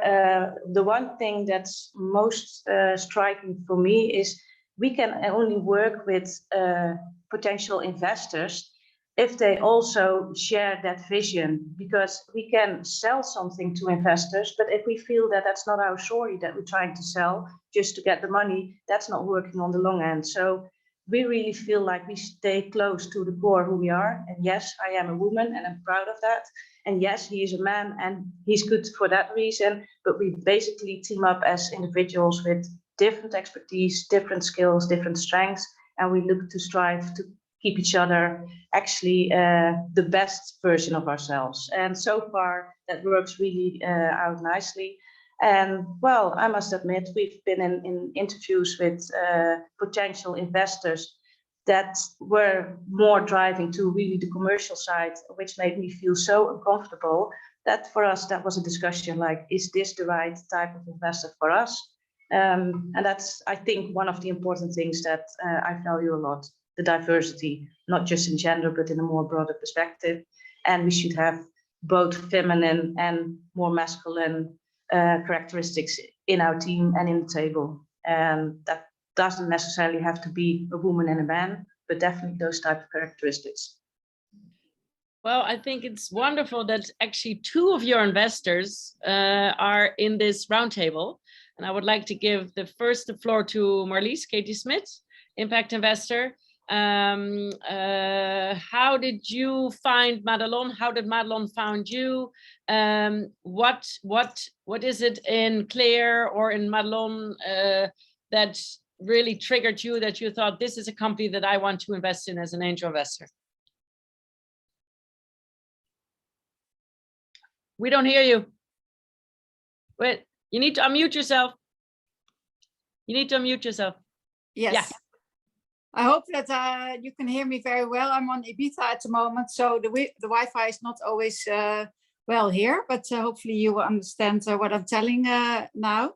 the one thing that's most striking for me is we can only work with potential investors if they also share that vision, because we can sell something to investors, but if we feel that that's not our story that we're trying to sell just to get the money, that's not working on the long end. So we really feel like we stay close to the core who we are. And yes, I am a woman and I'm proud of that. And yes, he is a man and he's good for that reason. But we basically team up as individuals with different expertise, different skills, different strengths. And we look to strive to keep each other actually the best version of ourselves. And so far that works really out nicely. And well, I must admit, we've been in interviews with potential investors that were more driving to really the commercial side, which made me feel so uncomfortable that for us, that was a discussion like, is this the right type of investor for us? And that's, I think, one of the important things that I value a lot, the diversity, not just in gender, but in a more broader perspective. And we should have both feminine and more masculine characteristics in our team and in the table. And that doesn't necessarily have to be a woman and a man, but definitely those type of characteristics. Well, I think it's wonderful that actually 2 of your investors are in this roundtable. And I would like to give the floor to Marlies, Katy Smith, impact investor. How did you find Madelon? How did Madelon find you? What is it in Claire or in Madelon that really triggered you, that you thought this is a company that I want to invest in as an angel investor? We don't hear you. Wait, you need to unmute yourself. You need to unmute yourself. Yes. Yeah. I hope that you can hear me very well. I'm on Ibiza at the moment, so the Wi-Fi is not always well here, but hopefully you will understand what I'm telling now.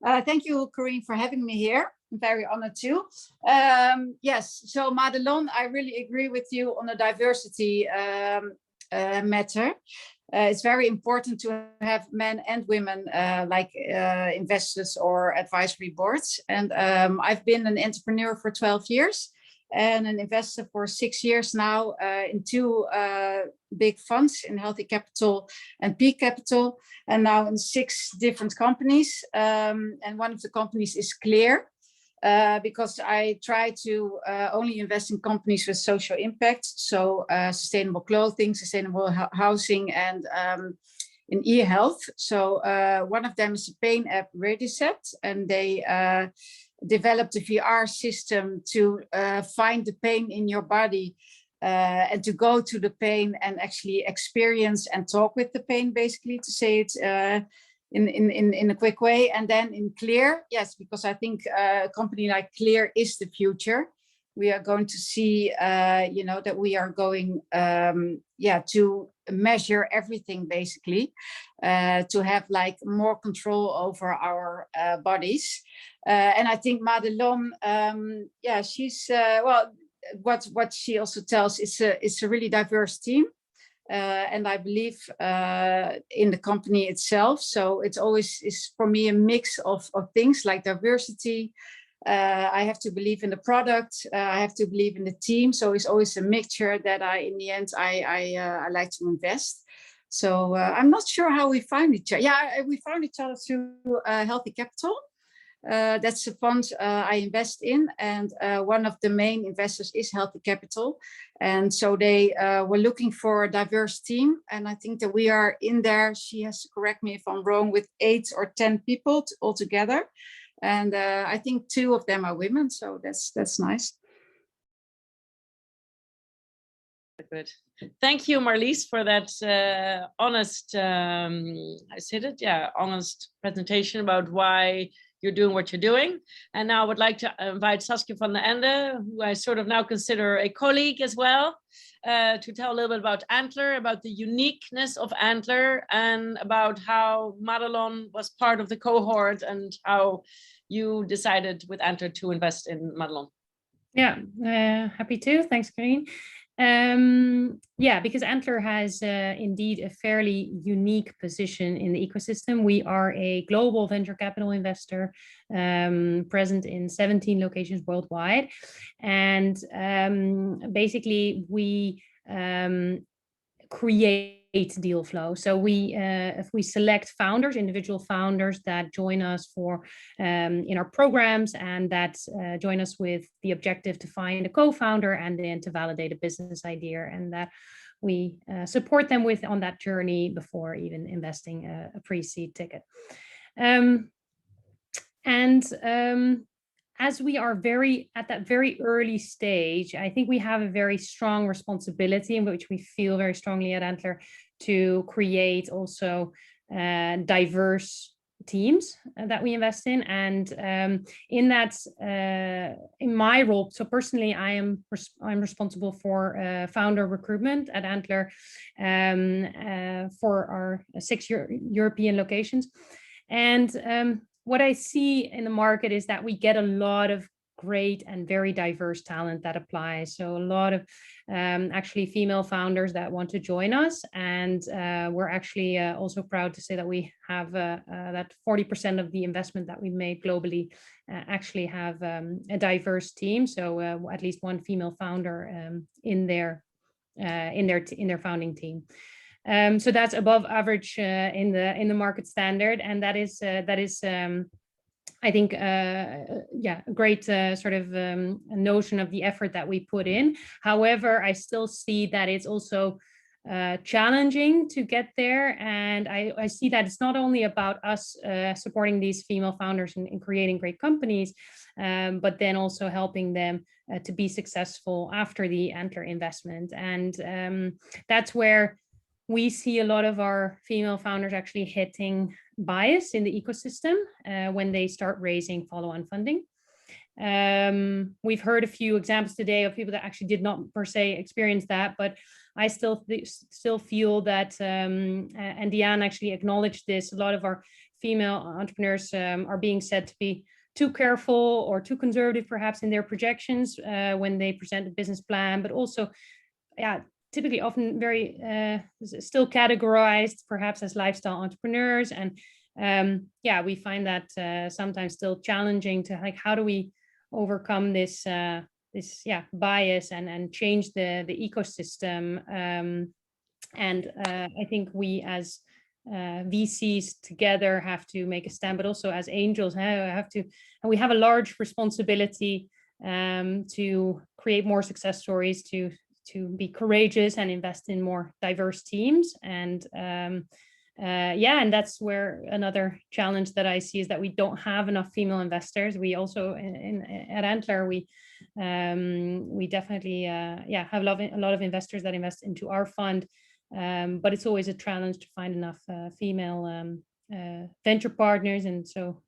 Thank you, Carine, for having me here. I'm very honored too. Yes, so Madelon, I really agree with you on the diversity matter. It's very important to have men and women like investors or advisory boards. And I've been an entrepreneur for 12 years and an investor for 6 years now in 2 big funds, in Healthy Capital and Peak Capital, and now in 6 different companies. And one of the companies is Clear. Because I try to only invest in companies with social impact, so sustainable clothing, sustainable housing, and in e-health. So one of them is a pain app, Rediset, and they developed a VR system to find the pain in your body and to go to the pain and actually experience and talk with the pain, basically, to say it in a quick way. And then in Clear, yes, because I think a company like Clear is the future. We are going to see, that we are going, to measure everything, basically, to have like more control over our bodies. And I think Madelon, she's, what she also tells, it's a really diverse team. And I believe in the company itself. So it's always is for me a mix of things like diversity. I have to believe in the product. I have to believe in the team. So it's always a mixture that in the end, I like to invest. So I'm not sure how we found each other. Yeah, we found each other through Healthy Capital. That's the fund I invest in, and one of the main investors is Healthy Capital, and so they were looking for a diverse team, and I think that we are in there. She has to correct me if I'm wrong, with 8 or 10 people altogether, and I think 2 of them are women, so that's nice. Good. Thank you, Marlies, for that honest, honest presentation about why you're doing what you're doing. And now I would like to invite Saskia van der Ende, who I sort of now consider a colleague as well, to tell a little bit about Antler, about the uniqueness of Antler, and about how Madelon was part of the cohort and how you decided with Antler to invest in Madelon. Yeah, happy to. Thanks, Carine. Yeah, because Antler has indeed a fairly unique position in the ecosystem. We are a global venture capital investor present in 17 locations worldwide. And basically we create deal flow. So we, if we select founders, individual founders that join us for in our programs and that join us with the objective to find a co-founder and then to validate a business idea, and that we support them with on that journey before even investing a pre-seed ticket. As we are at that very early stage, I think we have a very strong responsibility in which we feel very strongly at Antler to create also diverse teams that we invest in. And in that, in my role, so personally, I'm responsible for founder recruitment at Antler for our 6 European locations. And what I see in the market is that we get a lot of great and very diverse talent that applies. So a lot of actually female founders that want to join us. And we're actually also proud to say that we have that 40% of the investment that we made globally actually have a diverse team. So at least one female founder in their founding team. So that's above average in the market standard, and that is I think yeah, a great sort of notion of the effort that we put in. However, I still see that it's also challenging to get there, and I see that it's not only about us supporting these female founders in creating great companies, but then also helping them to be successful after the Antler investment. And that's where we see a lot of our female founders actually hitting bias in the ecosystem when they start raising follow-on funding. We've heard a few examples today of people that actually did not per se experience that, but I still feel that, and Diane actually acknowledged this, a lot of our female entrepreneurs are being said to be too careful or too conservative perhaps in their projections when they present a business plan, but also, yeah, typically often very still categorized perhaps as lifestyle entrepreneurs. And yeah, we find that sometimes still challenging to, like, how do we overcome this bias and change the ecosystem. And I think we as VCs together have to make a stand, but also as angels we have a large responsibility to create more success stories, to be courageous and invest in more diverse teams. And yeah, and that's where another challenge that I see is that we don't have enough female investors. We also at Antler, we definitely have a lot of investors that invest into our fund, but it's always a challenge to find enough female venture partners. And so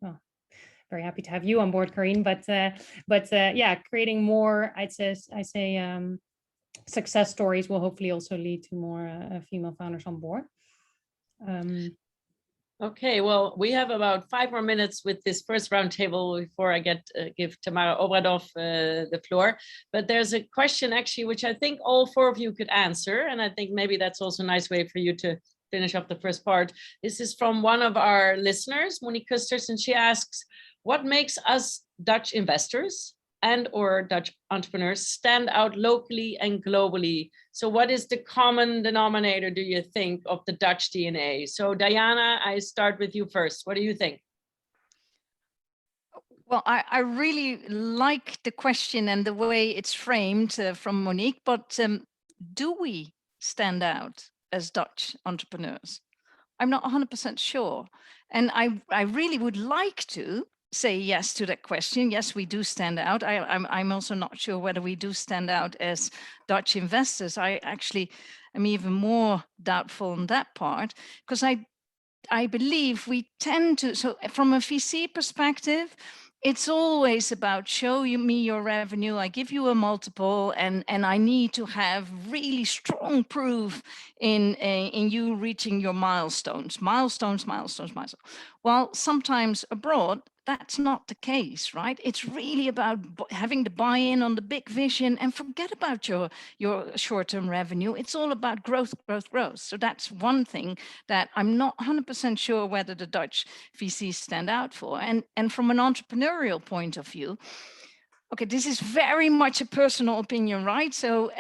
very happy to have you on board, Carine, but yeah, creating more, I say success stories will hopefully also lead to more female founders on board. Okay, well, we have about 5 more minutes with this first roundtable before I give Tamara Obradov the floor. But there's a question actually, which I think all 4 of you could answer. And I think maybe that's also a nice way for you to finish up the first part. This is from one of our listeners, Monique Kusters, and she asks, what makes us Dutch investors and or Dutch entrepreneurs stand out locally and globally? So what is the common denominator, do you think, of the Dutch DNA? So Diana, I start with you first. What do you think? Well, I really like the question and the way it's framed from Monique, but do we stand out as Dutch entrepreneurs? I'm not 100% sure. And I really would like to say yes to that question. Yes, we do stand out. I'm also not sure whether we do stand out as Dutch investors. I actually am even more doubtful on that part, because I believe we tend to, so from a VC perspective, it's always about show me your revenue, I give you a multiple, and I need to have really strong proof in you reaching your milestones. Well, sometimes abroad, that's not the case, right? It's really about having the buy-in on the big vision and forget about your short-term revenue. It's all about growth, growth, growth. So that's one thing that I'm not 100% sure whether the Dutch VCs stand out for. And from an entrepreneurial point of view, okay, this is very much a personal opinion, right? So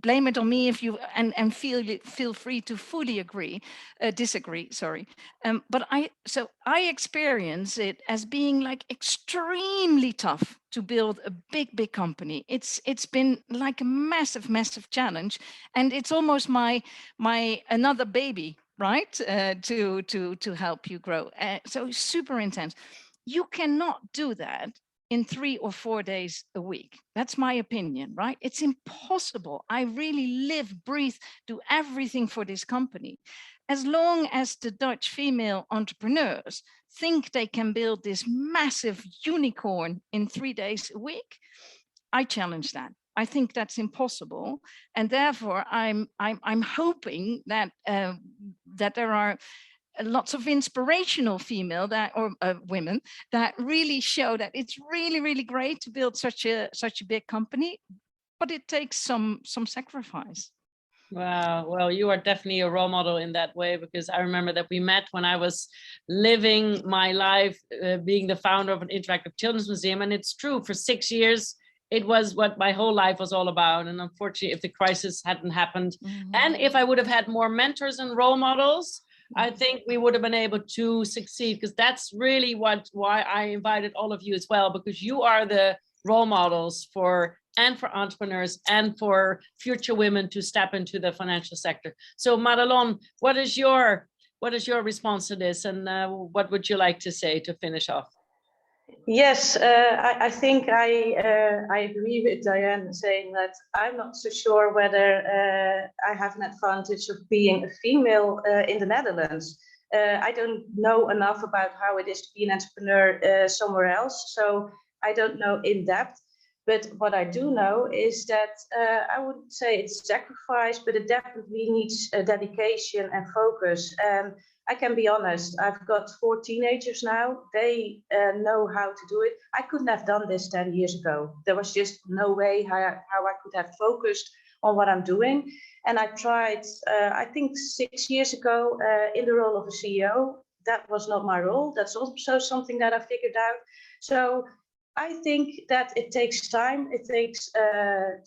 blame it on me if you and feel free to fully disagree. Sorry, but I experience it as being like extremely tough to build a big company. It's been like a massive challenge, and it's almost my another baby, right? To help you grow. So super intense. You cannot do that in 3 or 4 days a week. That's my opinion, right? It's impossible. I really live, breathe, do everything for this company. As long as the Dutch female entrepreneurs think they can build this massive unicorn in 3 days a week, I challenge that. I think that's impossible, and therefore I'm hoping that that there are lots of inspirational female women that really show that it's really great to build such a big company, but it takes some sacrifice. Wow, well, you are definitely a role model in that way, because I remember that we met when I was living my life being the founder of an interactive children's museum, and it's true, for 6 years it was what my whole life was all about. And unfortunately, if the crisis hadn't happened, and if I would have had more mentors and role models, I think we would have been able to succeed, because that's really why I invited all of you as well, because you are the role models for entrepreneurs and for future women to step into the financial sector. So Madelon, what is your response to this, and what would you like to say to finish off? Yes, I think I agree with Diane saying that I'm not so sure whether I have an advantage of being a female in the Netherlands. I don't know enough about how it is to be an entrepreneur somewhere else, so I don't know in depth. But what I do know is that I wouldn't say it's sacrifice, but it definitely needs dedication and focus. And I can be honest, I've got 4 teenagers now. They know how to do it. I couldn't have done this 10 years ago. There was just no way how I could have focused on what I'm doing. And I tried, I think 6 years ago, in the role of a CEO. That was not my role. That's also something that I figured out. So I think that it takes time. It takes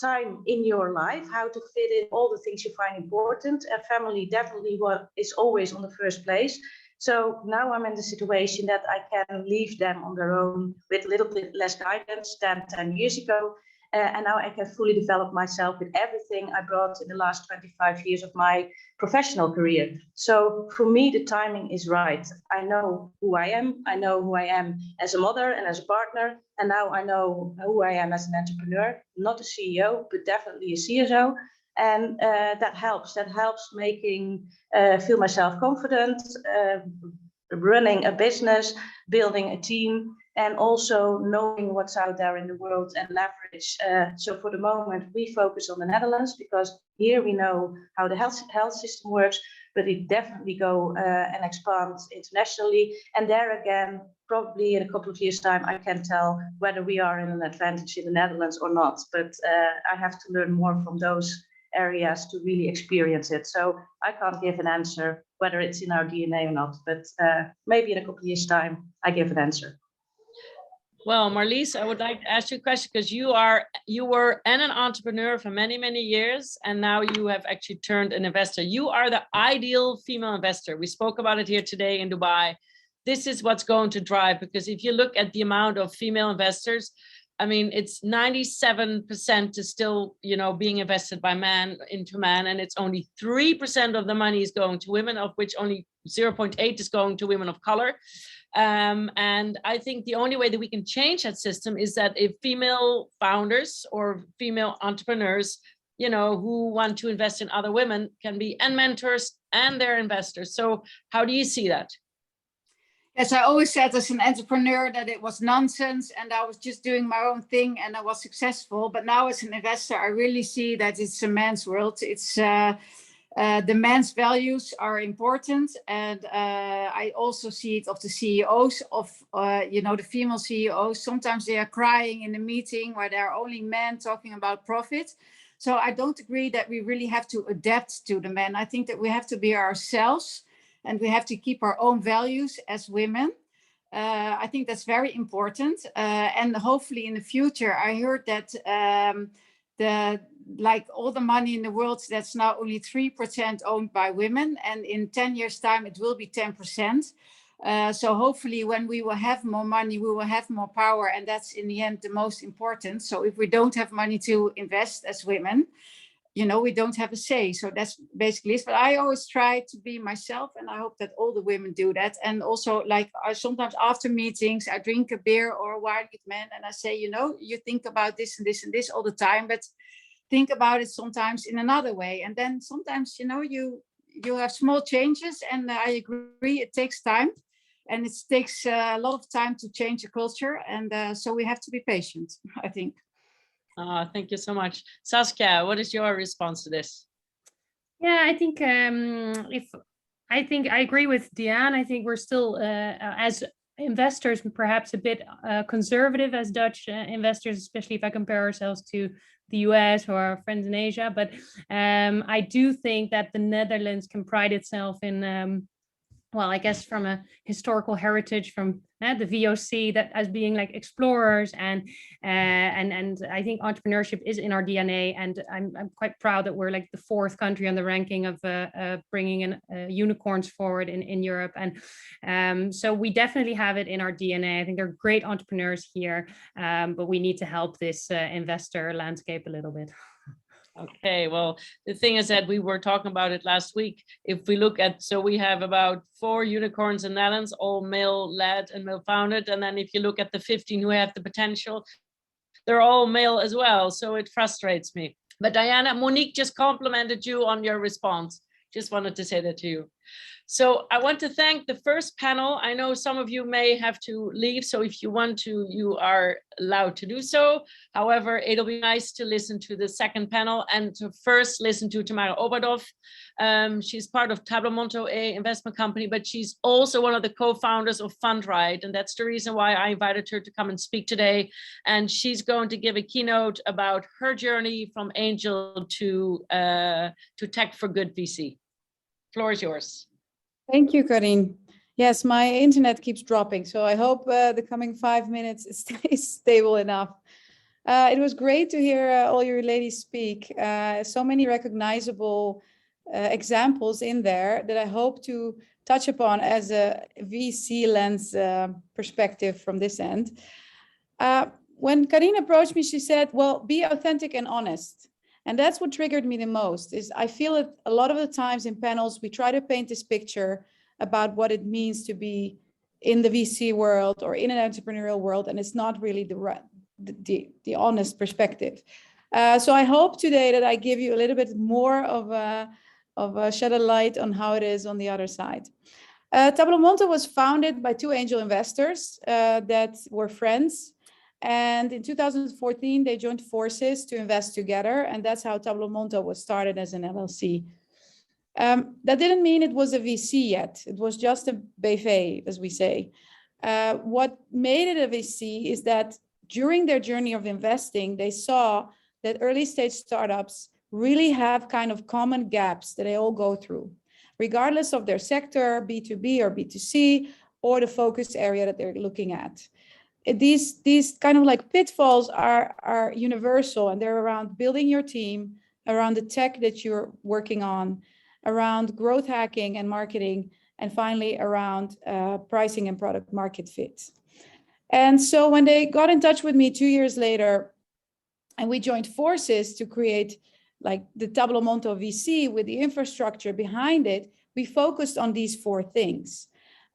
time in your life, how to fit in all the things you find important. And family definitely is always on the first place. So now I'm in the situation that I can leave them on their own with a little bit less guidance than 10 years ago. And now I can fully develop myself with everything I brought in the last 25 years of my professional career. So for me, the timing is right. I know who I am. I know who I am as a mother and as a partner. And now I know who I am as an entrepreneur, not a CEO, but definitely a CSO. And that helps. That helps making feel myself confident, running a business, building a team, and also knowing what's out there in the world and leverage. So for the moment, we focus on the Netherlands, because here we know how the health system works, but it definitely go and expand internationally. And there again, probably in a couple of years' time, I can tell whether we are in an advantage in the Netherlands or not. But I have to learn more from those areas to really experience it. So I can't give an answer whether it's in our DNA or not, but maybe in a couple of years' time, I give an answer. Well, Marlies, I would like to ask you a question, because you were an entrepreneur for many years, and now you have actually turned an investor. You are the ideal female investor. We spoke about it here today in Dubai. This is what's going to drive, because if you look at the amount of female investors, I mean, it's 97% is still, being invested by into man, and it's only 3% of the money is going to women, of which only 0.8 is going to women of color. And I think the only way that we can change that system is that if female founders or female entrepreneurs, who want to invest in other women, can be and mentors and their investors. So how do you see that? Yes, I always said as an entrepreneur that it was nonsense and I was just doing my own thing and I was successful. But now as an investor, I really see that it's a man's world. It's The men's values are important, and I also see it of the CEOs of, the female CEOs. Sometimes they are crying in a meeting where there are only men talking about profit. So I don't agree that we really have to adapt to the men. I think that we have to be ourselves, and we have to keep our own values as women. I think that's very important. And hopefully in the future, I heard that all the money in the world, that's now only 3% owned by women. And in 10 years time, it will be 10%. So hopefully when we will have more money, we will have more power. And that's in the end, the most important. So if we don't have money to invest as women, we don't have a say. So that's basically it. But I always try to be myself, and I hope that all the women do that. And also, I sometimes after meetings, I drink a beer or a wine with men, and I say, you think about this and this and this all the time, but think about it sometimes in another way. And then sometimes, you have small changes, and I agree, it takes time, and it takes a lot of time to change a culture. And so we have to be patient, I think. Thank you so much. Saskia, what is your response to this? Yeah, I think I agree with Diane. I think we're still, as investors, perhaps a bit conservative as Dutch investors, especially if I compare ourselves to the US or our friends in Asia. But I do think that the Netherlands can pride itself in, I guess from a historical heritage from the VOC, that as being like explorers, and I think entrepreneurship is in our DNA, and I'm quite proud that we're like the 4th country on the ranking of bringing in unicorns forward in Europe, and so we definitely have it in our DNA. I think there are great entrepreneurs here, but we need to help this investor landscape a little bit. Okay, well, the thing is that we were talking about it last week. If we look at, so we have about 4 unicorns in Netherlands, all male-led and male-founded. And then if you look at the 15 who have the potential, they're all male as well. So it frustrates me. But Diana, Monique just complimented you on your response. Just wanted to say that to you. So I want to thank the first panel. I know some of you may have to leave, so if you want to, you are allowed to do so. However, it'll be nice to listen to the second panel and to first listen to Tamara Obradov. She's part of Tableau Monto, a investment company, but she's also one of the co-founders of Fundride, and that's the reason why I invited her to come and speak today. And she's going to give a keynote about her journey from angel to tech for good VC. Floor is yours. Thank you, Carine. Yes, my internet keeps dropping, so I hope the coming 5 minutes it stays stable enough. It was great to hear all you ladies speak. So many recognizable examples in there that I hope to touch upon as a VC lens perspective from this end. When Carine approached me, she said, well, be authentic and honest. And that's what triggered me the most, is I feel that a lot of the times in panels, we try to paint this picture about what it means to be in the VC world or in an entrepreneurial world, and it's not really the honest perspective. So I hope today that I give you a little bit more of a shed a light on how it is on the other side. Tableau Monto was founded by 2 angel investors that were friends. And in 2014, they joined forces to invest together. And that's how Tableau Monto was started as an LLC. That didn't mean it was a VC yet. It was just a BV, as we say. What made it a VC is that during their journey of investing, they saw that early stage startups really have kind of common gaps that they all go through, regardless of their sector, B2B or B2C, or the focus area that they're looking at. These kind of like pitfalls are universal, and they're around building your team, around the tech that you're working on, around growth hacking and marketing, and finally around pricing and product market fit. And so when they got in touch with me 2 years later, and we joined forces to create like the Tableau Monto VC with the infrastructure behind it, we focused on these 4 things.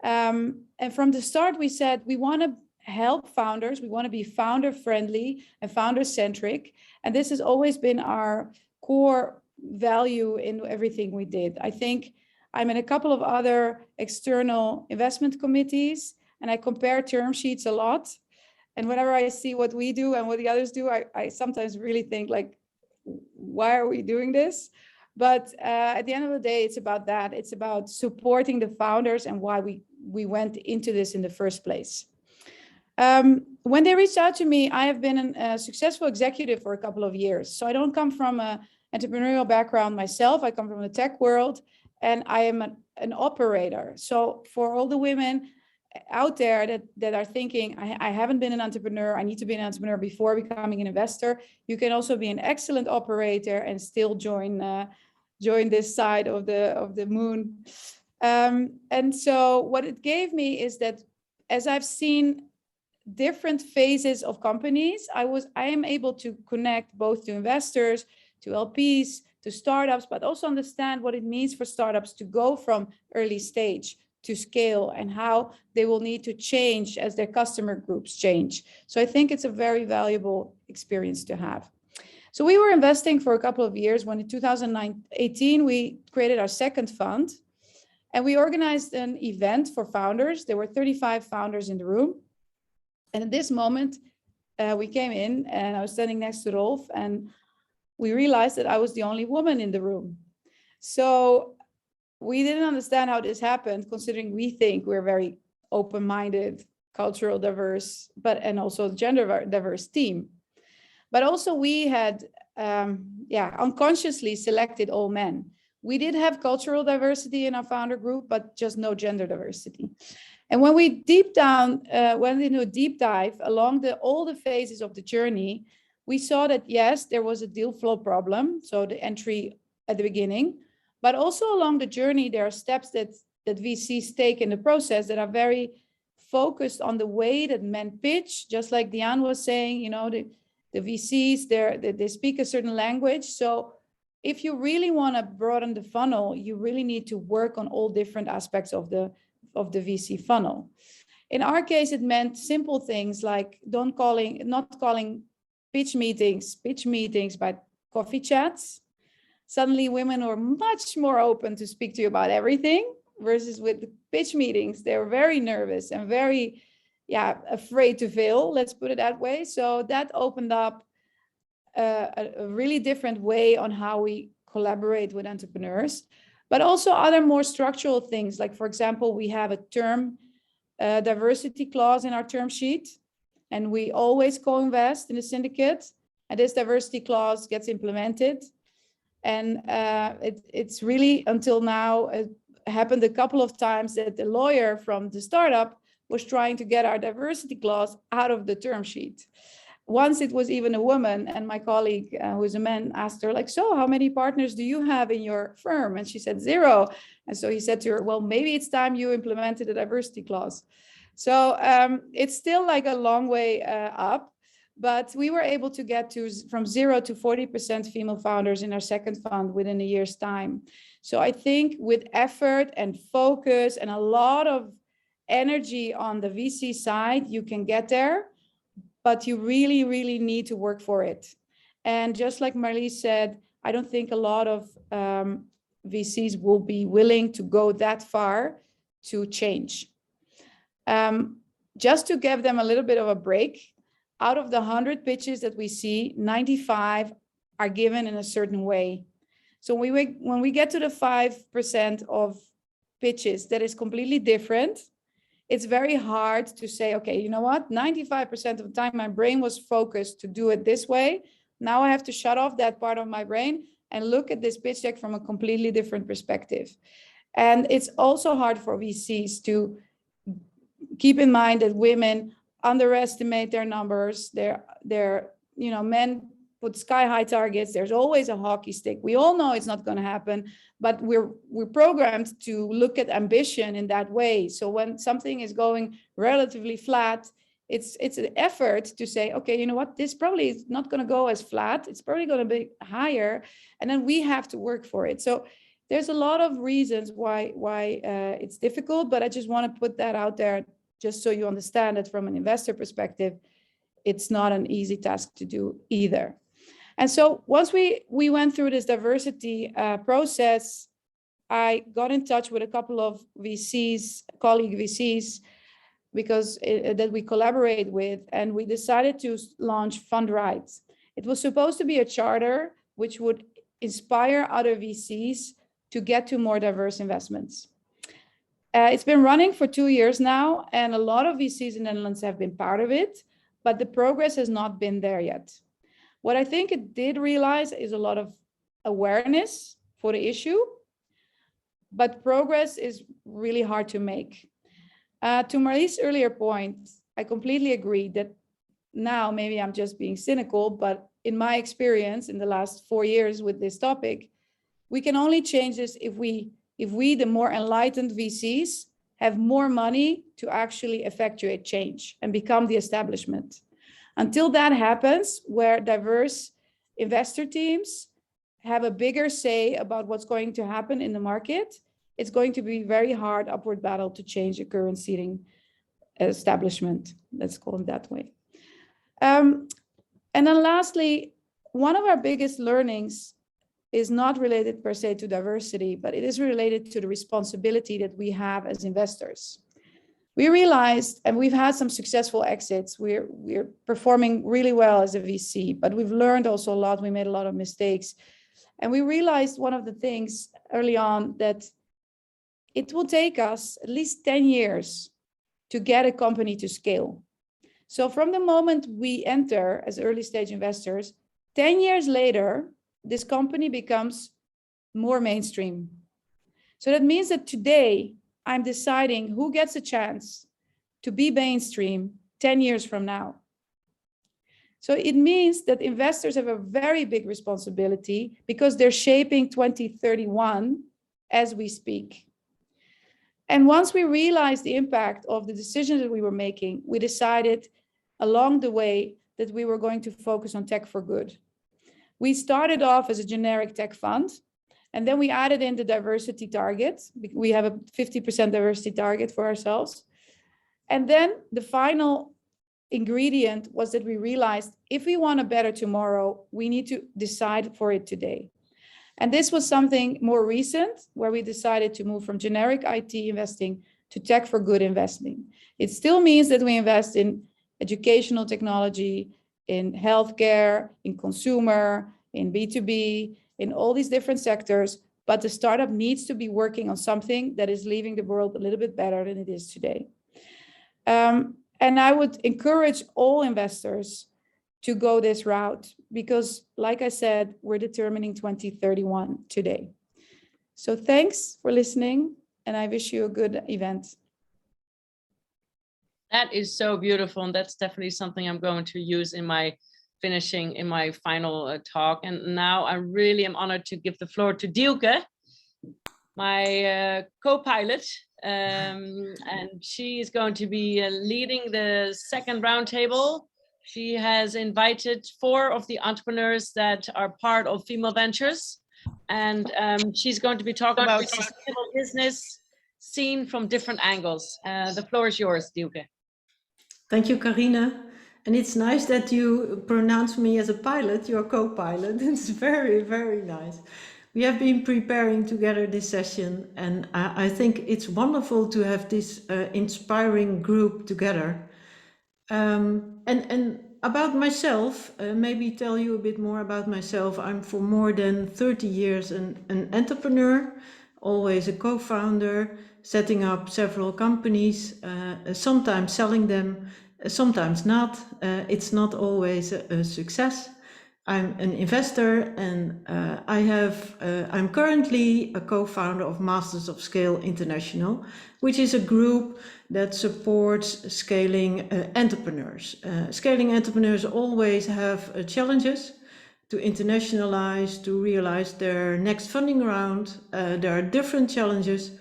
And from the start, we said we want to help founders. We want to be founder friendly and founder centric. And this has always been our core value in everything we did. I think I'm in a couple of other external investment committees, and I compare term sheets a lot. And whenever I see what we do and what the others do, I sometimes really think like, why are we doing this? But at the end of the day, it's about that. It's about supporting the founders and why we went into this in the first place. When they reached out to me, I have been a successful executive for a couple of years. So I don't come from an entrepreneurial background myself. I come from the tech world, and I am an operator. So for all the women out there that are thinking, I haven't been an entrepreneur, I need to be an entrepreneur before becoming an investor, you can also be an excellent operator and still join this side of the moon. And so what it gave me is that as I've seen different phases of companies, I am able to connect both to investors, to LPs, to startups, but also understand what it means for startups to go from early stage to scale and how they will need to change as their customer groups change. So I think it's a very valuable experience to have. So we were investing for a couple of years when in 2018, we created our second fund and we organized an event for founders. There were 35 founders in the room. And at this moment, we came in and I was standing next to Rolf and we realized that I was the only woman in the room. So we didn't understand how this happened, considering we think we're very open-minded, cultural diverse, and also gender diverse team. But also we had, unconsciously selected all men. We did have cultural diversity in our founder group, but just no gender diversity. And when we went into a deep dive along all the phases of the journey, we saw that yes, there was a deal flow problem, so the entry at the beginning, but also along the journey, there are steps that VCs take in the process that are very focused on the way that men pitch, just like Diane was saying, you know, the VCs, they speak a certain language. So if you really want to broaden the funnel, you really need to work on all different aspects of the VC funnel. In our case, it meant simple things like not calling pitch meetings, but coffee chats. Suddenly women are much more open to speak to you about everything versus with the pitch meetings. They were very nervous and very, afraid to fail, let's put it that way. So that opened up a really different way on how we collaborate with entrepreneurs, but also other more structural things. Like, for example, we have a term diversity clause in our term sheet, and we always co-invest in the syndicate, and this diversity clause gets implemented. And it's really, until now, it happened a couple of times that the lawyer from the startup was trying to get our diversity clause out of the term sheet. Once it was even a woman, and my colleague, who is a man, asked her, like, so how many partners do you have in your firm? And she said 0. And so he said to her, well, maybe it's time you implemented a diversity clause. So it's still like a long way up, but we were able to get from 0 to 40% female founders in our second fund within a year's time. So I think with effort and focus and a lot of energy on the VC side, you can get there, but you really, really need to work for it. And just like Marlies said, I don't think a lot of VCs will be willing to go that far to change. Just to give them a little bit of a break, out of the 100 pitches that we see, 95 are given in a certain way. So when we get to the 5% of pitches that is completely different, it's very hard to say, okay, you know what? 95% of the time my brain was focused to do it this way. Now I have to shut off that part of my brain and look at this pitch deck from a completely different perspective. And it's also hard for VCs to keep in mind that women underestimate their numbers. Men put sky high targets. There's always a hockey stick. We all know it's not going to happen, but we're programmed to look at ambition in that way. So when something is going relatively flat, it's an effort to say, okay, you know what, this probably is not going to go as flat. It's probably going to be higher, and then we have to work for it. So there's a lot of reasons why it's difficult, but I just want to put that out there just so you understand that from an investor perspective, it's not an easy task to do either. And so once we went through this diversity process, I got in touch with a couple of VCs, colleague VCs, because that we collaborate with, and we decided to launch Fund Rights. It was supposed to be a charter which would inspire other VCs to get to more diverse investments. It's been running for 2 years now, and a lot of VCs in the Netherlands have been part of it, but the progress has not been there yet. What I think it did realize is a lot of awareness for the issue, but progress is really hard to make. To Marlies' earlier point, I completely agree that now maybe I'm just being cynical, but in my experience in the last 4 years with this topic, we can only change this if we, the more enlightened VCs, have more money to actually effectuate change and become the establishment. Until that happens, where diverse investor teams have a bigger say about what's going to happen in the market, it's going to be very hard upward battle to change the current seating establishment, let's call it that way. And then lastly, one of our biggest learnings is not related per se to diversity, but it is related to the responsibility that we have as investors. We realized, and we've had some successful exits, we're performing really well as a VC, but we've learned also a lot, we made a lot of mistakes. And we realized one of the things early on that it will take us at least 10 years to get a company to scale. So from the moment we enter as early stage investors, 10 years later, this company becomes more mainstream. So that means that today I'm deciding who gets a chance to be mainstream 10 years from now. So it means that investors have a very big responsibility because they're shaping 2031 as we speak. And once we realized the impact of the decisions that we were making, we decided along the way that we were going to focus on tech for good. We started off as a generic tech fund, and then we added in the diversity target. We have a 50% diversity target for ourselves. And then the final ingredient was that we realized if we want a better tomorrow, we need to decide for it today. And this was something more recent where we decided to move from generic IT investing to tech for good investing. It still means that we invest in educational technology, in healthcare, in consumer, in B2B, in all these different sectors, but the startup needs to be working on something that is leaving the world a little bit better than it is today. And I would encourage all investors to go this route because, like I said, we're determining 2031 today. So thanks for listening, and I wish you a good event. That is so beautiful, and that's definitely something I'm going to use in my final talk. And now I really am honored to give the floor to Dieuwke, my co-pilot, and she is going to be leading the second roundtable. She has invited 4 of the entrepreneurs that are part of Female Ventures, and she's going to be talking about sustainable business seen from different angles. The floor is yours, Dieuwke. Thank you, Carine. And it's nice that you pronounce me as a pilot, your co-pilot. It's very, very nice. We have been preparing together this session, and I think it's wonderful to have this inspiring group together. And about myself, maybe tell you a bit more about myself. I'm for more than 30 years an entrepreneur, always a co-founder, setting up several companies, sometimes selling them, sometimes not. It's not always a success. I'm an investor, and I'm currently a co-founder of Masters of Scale International, which is a group that supports scaling entrepreneurs. Scaling entrepreneurs always have challenges to internationalize, to realize their next funding round. There are different challenges.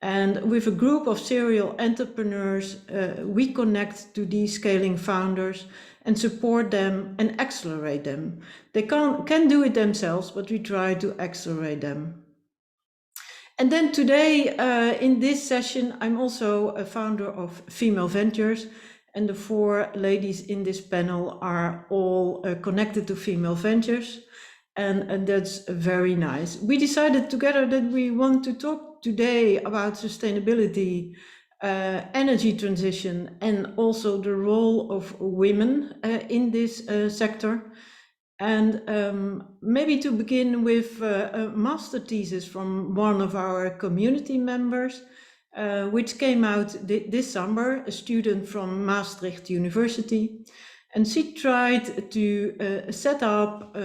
And with a group of serial entrepreneurs, we connect to these scaling founders and support them and accelerate them. They can do it themselves, but we try to accelerate them. And then today, in this session, I'm also a founder of Female Ventures, and the 4 ladies in this panel are all connected to Female Ventures, and that's very nice. We decided together that we want to talk today about sustainability, energy transition, and also the role of women in this sector. And maybe to begin with a master thesis from one of our community members, which came out this summer, a student from Maastricht University. And she tried to set up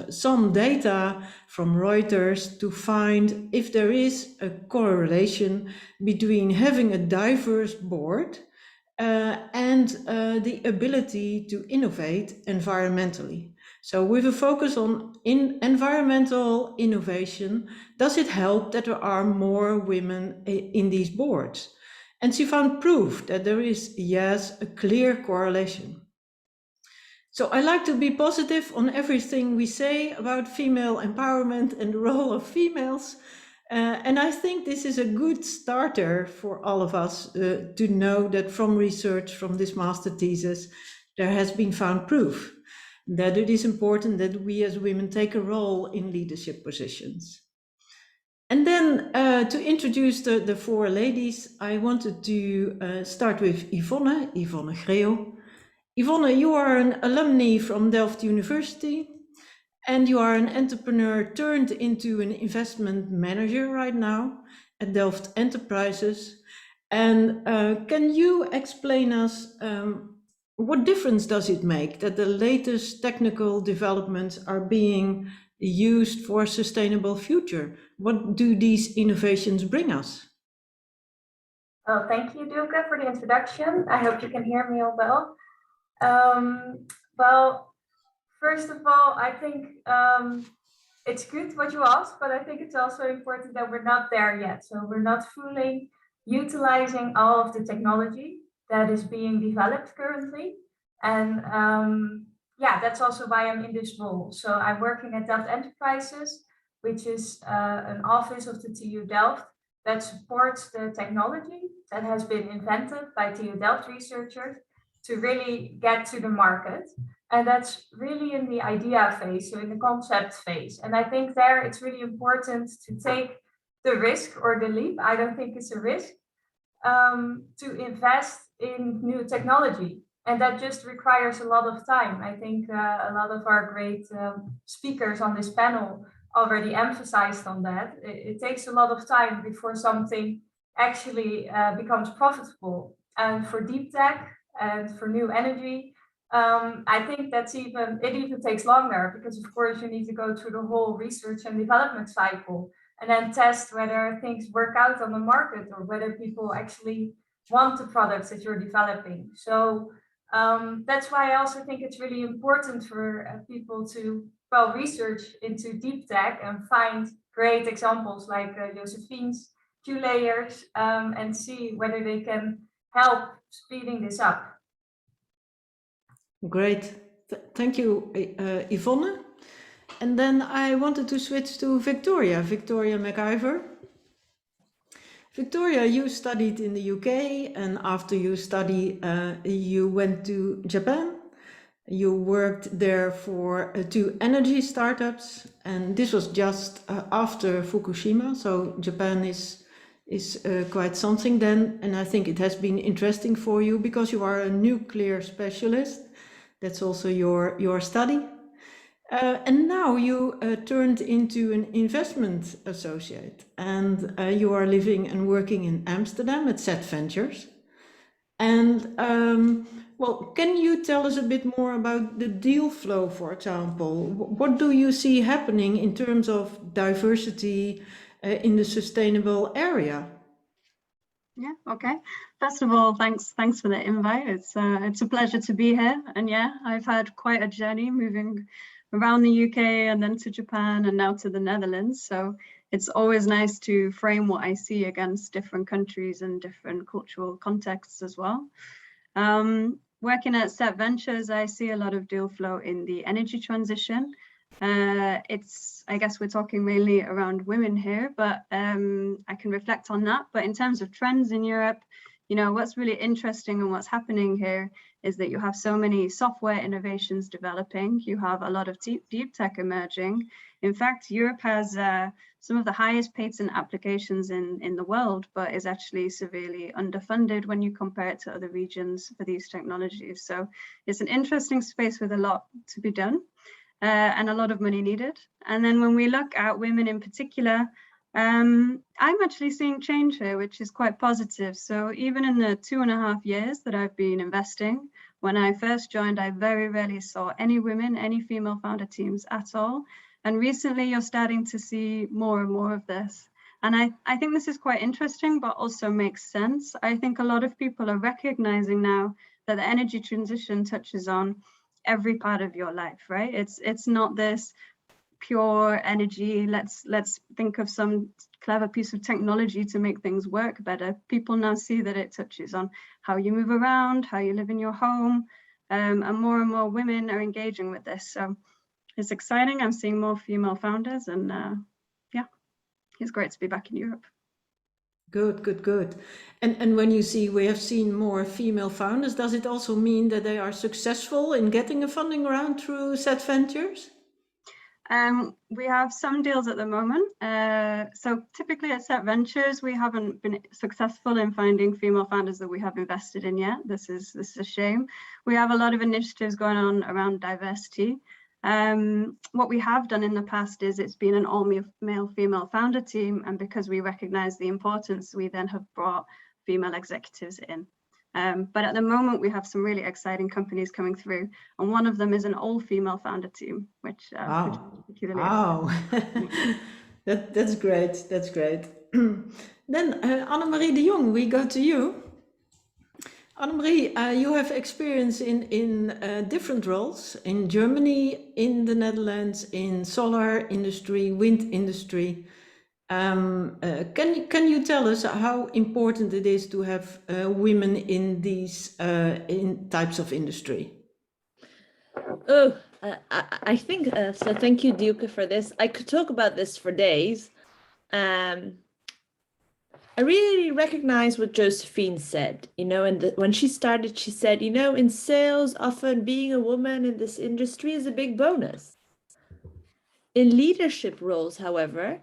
some data from Reuters to find if there is a correlation between having a diverse board and the ability to innovate environmentally. So with a focus on environmental innovation, does it help that there are more women in these boards? And she found proof that there is, yes, a clear correlation. So I like to be positive on everything we say about female empowerment and the role of females. And I think this is a good starter for all of us to know that from research from this master thesis, there has been found proof that it is important that we as women take a role in leadership positions. And then to introduce the four ladies, I wanted to start with Yvonne Greeuw. Yvonne, you are an alumni from Delft University, and you are an entrepreneur turned into an investment manager right now at Delft Enterprises. And can you explain us what difference does it make that the latest technical developments are being used for a sustainable future? What do these innovations bring us? Well, thank you, Dieuwke, for the introduction. I hope you can hear me all well. Well, first of all, I think it's good what you asked, but I think it's also important that we're not there yet. So we're not fully utilizing all of the technology that is being developed currently. And yeah, that's also why I'm in this role. So I'm working at Delft Enterprises, which is an office of the TU Delft that supports the technology that has been invented by TU Delft researchers to really get to the market. And that's really in the idea phase, so in the concept phase. And I think there it's really important to take the risk or the leap, I don't think it's a risk, to invest in new technology. And that just requires a lot of time. I think a lot of our great speakers on this panel already emphasized on that. It takes a lot of time before something actually becomes profitable. And for deep tech, and for new energy, I think it even takes longer because of course you need to go through the whole research and development cycle and then test whether things work out on the market or whether people actually want the products that you're developing. So that's why I also think it's really important for people to research into deep tech and find great examples like Josefien's Q layers and see whether they can help speeding this up. Great, thank you, Yvonne. And then I wanted to switch to Victoria McIvor. Victoria, you studied in the UK, and after you studied, you went to Japan. You worked there for 2 energy startups, and this was just after Fukushima, so Japan is quite something then, and I think it has been interesting for you because you are a nuclear specialist. That's also your study. And now you turned into an investment associate, and you are living and working in Amsterdam at Set Ventures. And well, can you tell us a bit more about the deal flow, for example? What do you see happening in terms of diversity in the sustainable area? Yeah, okay. First of all, thanks for the invite. It's a pleasure to be here. And yeah, I've had quite a journey moving around the UK and then to Japan and now to the Netherlands. So it's always nice to frame what I see against different countries and different cultural contexts as well. Working at Set Ventures, I see a lot of deal flow in the energy transition. I guess we're talking mainly around women here, but I can reflect on that. But in terms of trends in Europe, you know, what's really interesting and what's happening here is that you have so many software innovations developing. You have a lot of deep tech emerging. In fact, Europe has some of the highest patent applications in the world, but is actually severely underfunded when you compare it to other regions for these technologies. So it's an interesting space with a lot to be done. and a lot of money needed. And then when we look at women in particular, I'm actually seeing change here, which is quite positive. So even in the 2.5 years that I've been investing, when I first joined, I very rarely saw any women, any female founder teams at all. And recently you're starting to see more and more of this. And I think this is quite interesting, but also makes sense. I think a lot of people are recognizing now that the energy transition touches on every part of your life, right? It's not this pure energy, let's think of some clever piece of technology to make things work better. People now see that it touches on how you move around, how you live in your home, and more women are engaging with this. So it's exciting. I'm seeing more female founders, and yeah, it's great to be back in Europe. Good. And when you see we have seen more female founders, does it also mean that they are successful in getting a funding round through Set Ventures? We have some deals at the moment. So typically at Set Ventures, we haven't been successful in finding female founders that we have invested in yet. This is a shame. We have a lot of initiatives going on around diversity. What we have done in the past is it's been an all male female founder team, and because we recognize the importance, we then have brought female executives in. But at the moment, we have some really exciting companies coming through, and one of them is an all-female founder team, which is particularly exciting. That's great. That's great. Then Annemarie de Jong, we go to you. Annemarie, you have experience in different roles in Germany, in the Netherlands, in solar industry, wind industry. Can you tell us how important it is to have women in these in types of industry? I think so. Thank you, Dieuwke, for this. I could talk about this for days. I really recognize what Josefien said, and when she started, she said, in sales, often being a woman in this industry is a big bonus. In leadership roles, however,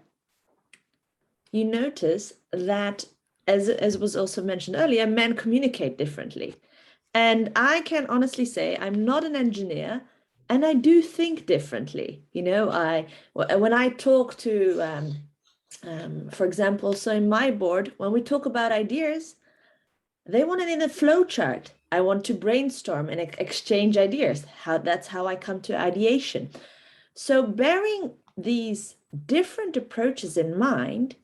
you notice that, as was also mentioned earlier, men communicate differently. And I can honestly say I'm not an engineer, and I do think differently. When I talk to, for example, so in my board, when we talk about ideas, they want it in a flow chart. I want to brainstorm and exchange ideas. That's how I come to ideation. So bearing these different approaches in mind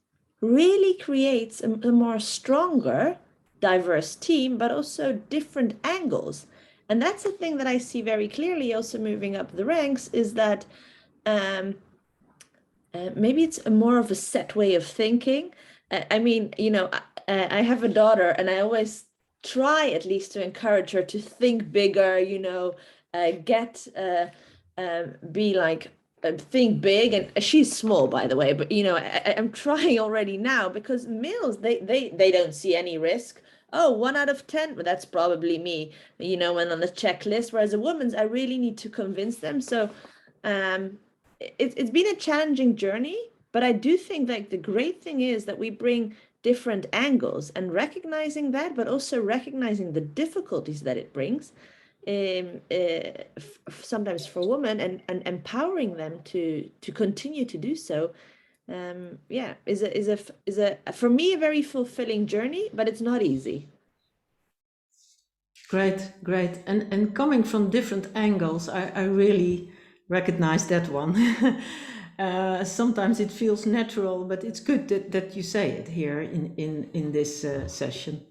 really creates a more stronger, diverse team, but also different angles. And that's the thing that I see very clearly also moving up the ranks, is that maybe it's more of a set way of thinking. I have a daughter, and I always try at least to encourage her to think bigger, think big. And she's small, by the way, but I'm trying already now, because males, they don't see any risk. 1 out of 10, but that's probably me, when on the checklist, whereas a woman's, I really need to convince them. So it's been a challenging journey, but I do think that the great thing is that we bring different angles, and recognizing that, but also recognizing the difficulties that it brings, sometimes for women, and empowering them to continue to do so. Is for me a very fulfilling journey, but it's not easy. Great. And coming from different angles, I really recognize that one. Sometimes it feels natural, but it's good that you say it here in this session.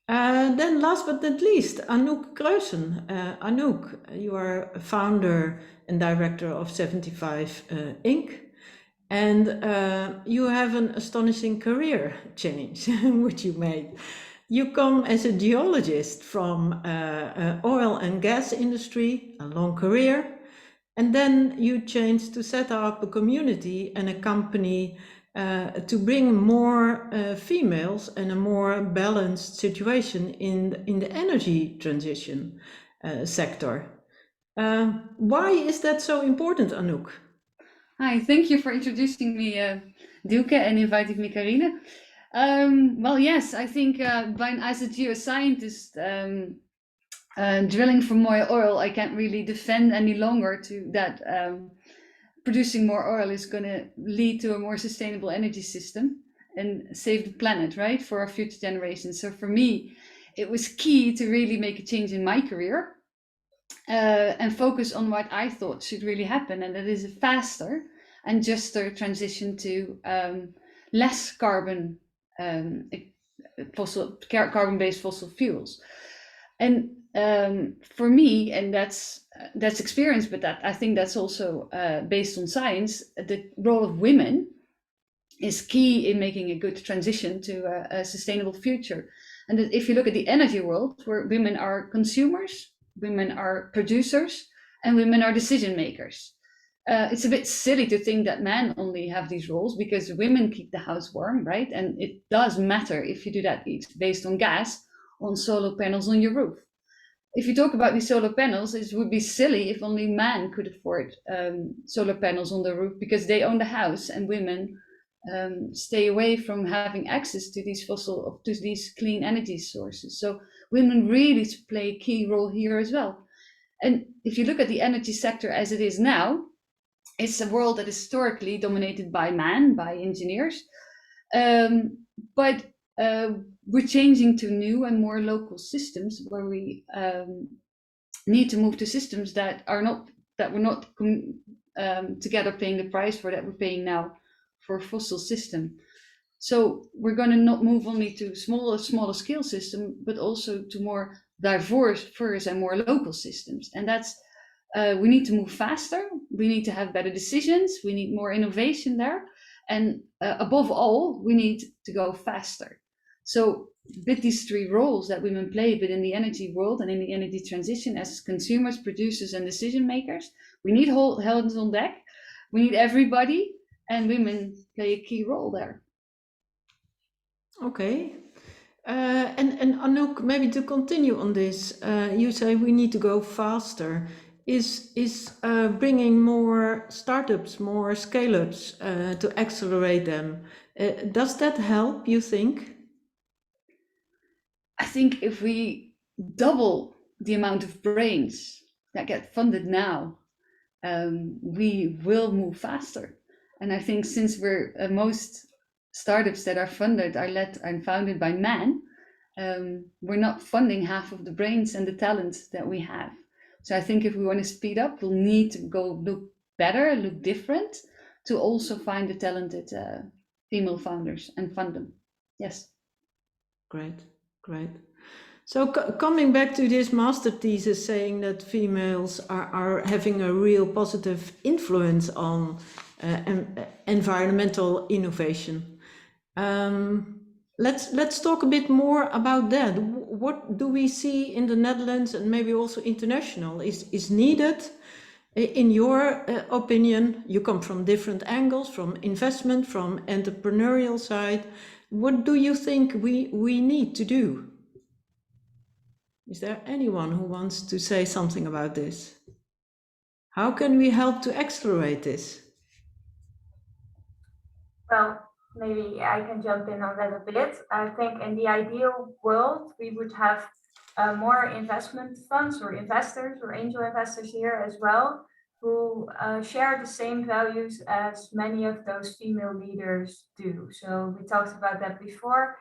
Then last but not least, Anouk Creusen. Anouk, you are a founder and director of 75 Inc. And you have an astonishing career change, which you made. You come as a geologist from oil and gas industry, a long career. And then you changed to set up a community and a company to bring more females and a more balanced situation in the energy transition sector. Why is that so important, Anouk? Hi, thank you for introducing me, Dieuwke, and inviting me, Carine. Well, yes, I think as a geoscientist, drilling for more oil, I can't really defend any longer to that producing more oil is going to lead to a more sustainable energy system and save the planet, right, for our future generations. So for me, it was key to really make a change in my career and focus on what I thought should really happen, and that is a faster and juster transition to less carbon-based fossil fuels. And for me, and that's experience, but that I think that's also based on science, the role of women is key in making a good transition to a sustainable future. And if you look at the energy world, where women are consumers, women are producers, and women are decision makers. It's a bit silly to think that men only have these roles, because women keep the house warm, right? And it does matter if you do that based on gas, on solar panels on your roof. If you talk about these solar panels, it would be silly if only men could afford solar panels on the roof because they own the house, and women stay away from having access to these these clean energy sources. So women really play a key role here as well. And if you look at the energy sector as it is now, it's a world that is historically dominated by men, by engineers, but we're changing to new and more local systems where we need to move to systems that we're not together paying the price for that we're paying now for a fossil system. So we're going to not move only to smaller scale system, but also to more diverse and more local systems. And that's we need to move faster. We need to have better decisions. We need more innovation there. And above all, we need to go faster. So with these three roles that women play within the energy world and in the energy transition as consumers, producers, and decision makers, we need hands on deck. We need everybody, and women play a key role there. Okay. And Anouk, maybe to continue on this, you say we need to go faster. Is bringing more startups, more scale-ups to accelerate them, does that help, you think? I think if we double the amount of brains that get funded now, we will move faster. And I think since most startups that are funded are led and founded by men, we're not funding half of the brains and the talents that we have. So I think if we want to speed up, we'll need to go look better, look different, to also find the talented female founders and fund them. Yes. Great. So coming back to this master thesis saying that females are having a real positive influence on environmental innovation. Let's talk a bit more about that. What do we see in the Netherlands and maybe also international is needed? In your opinion, you come from different angles, from investment, from entrepreneurial side. What do you think we need to do? Is there anyone who wants to say something about this? How can we help to accelerate this? Well, maybe I can jump in on that a bit. I think in the ideal world, we would have more investment funds or investors or angel investors here as well, who share the same values as many of those female leaders do. So we talked about that before.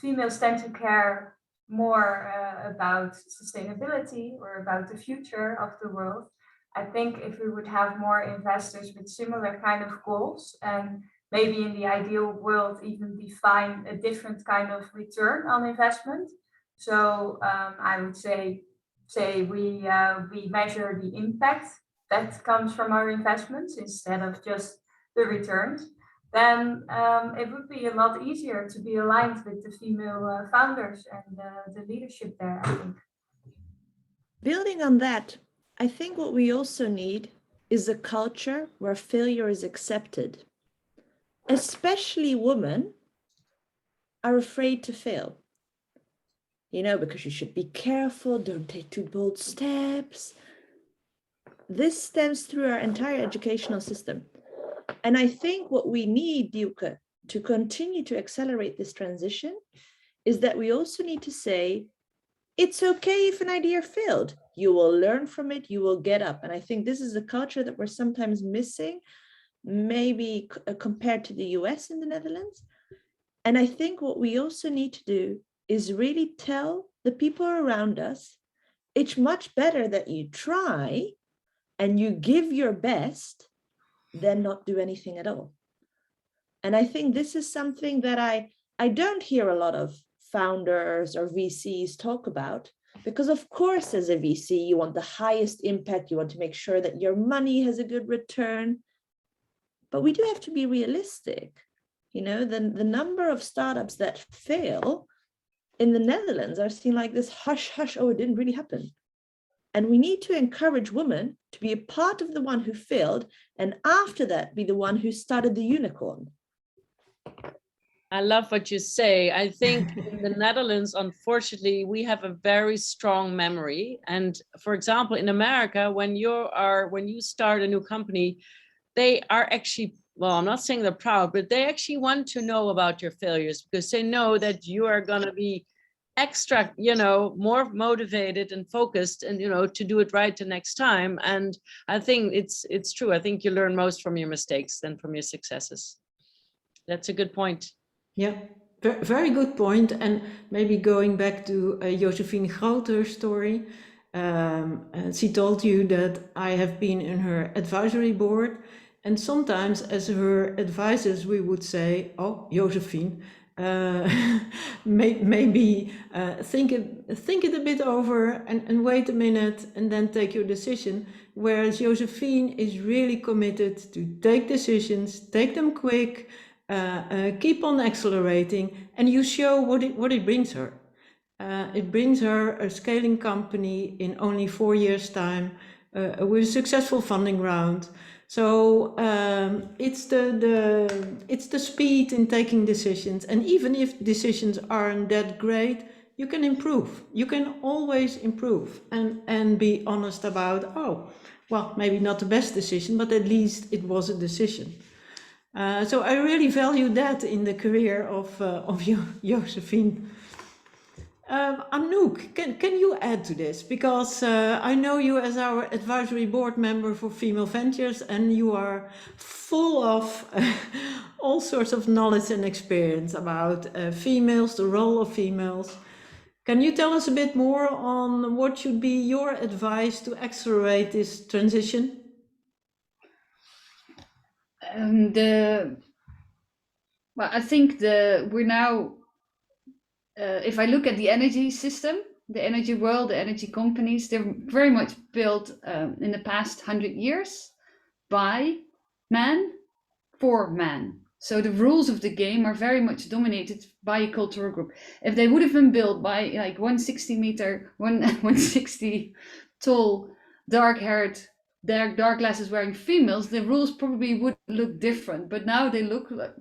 Females tend to care more about sustainability or about the future of the world. I think if we would have more investors with similar kind of goals, and maybe in the ideal world even define a different kind of return on investment. So I would say we measure the impact that comes from our investments instead of just the returns, then it would be a lot easier to be aligned with the female founders and the leadership there, I think. Building on that, I think what we also need is a culture where failure is accepted. Especially women are afraid to fail. Because you should be careful, don't take too bold steps. This stems through our entire educational system. And I think what we need, Dieuwke, to continue to accelerate this transition is that we also need to say, it's okay if an idea failed. You will learn from it, you will get up. And I think this is a culture that we're sometimes missing, maybe compared to the US and the Netherlands. And I think what we also need to do is really tell the people around us, it's much better that you try and you give your best than not do anything at all. And I think this is something that I don't hear a lot of founders or VCs talk about, because of course, as a VC, you want the highest impact, you want to make sure that your money has a good return, but we do have to be realistic. You know, the number of startups that fail in the Netherlands are seen like this hush, hush, oh, it didn't really happen. And we need to encourage women to be a part of the one who failed, and after that, be the one who started the unicorn. I love what you say. I think in the Netherlands, unfortunately, we have a very strong memory. And for example, in America, when you start a new company, they are actually, well, I'm not saying they're proud, but they actually want to know about your failures because they know that you are going to be extra, more motivated and focused and, to do it right the next time. And I think it's true. I think you learn most from your mistakes than from your successes. That's a good point. Yeah, very good point. And maybe going back to Josefien Groot's story, she told you that I have been in her advisory board. And sometimes as her advisors, we would say, oh, Josefien, maybe think it a bit over and wait a minute and then take your decision. Whereas Josefien is really committed to take decisions, take them quick, keep on accelerating, and you show what it brings her. It brings her a scaling company in only 4 years' time with a successful funding round. So it's the speed in taking decisions, and even if decisions aren't that great, you can improve. You can always improve and be honest about, oh, well, maybe not the best decision, but at least it was a decision. So I really value that in the career of Josefien. Anouk, can you add to this? Because I know you as our advisory board member for Female Ventures, and you are full of all sorts of knowledge and experience about females, the role of females. Can you tell us a bit more on what should be your advice to accelerate this transition? I think we're now, if I look at the energy system, the energy world, the energy companies, they're very much built in the past 100 years by man for man. So the rules of the game are very much dominated by a cultural group. If they would have been built by like 160 tall, dark-haired, dark glasses wearing females, the rules probably would look different. But now they look like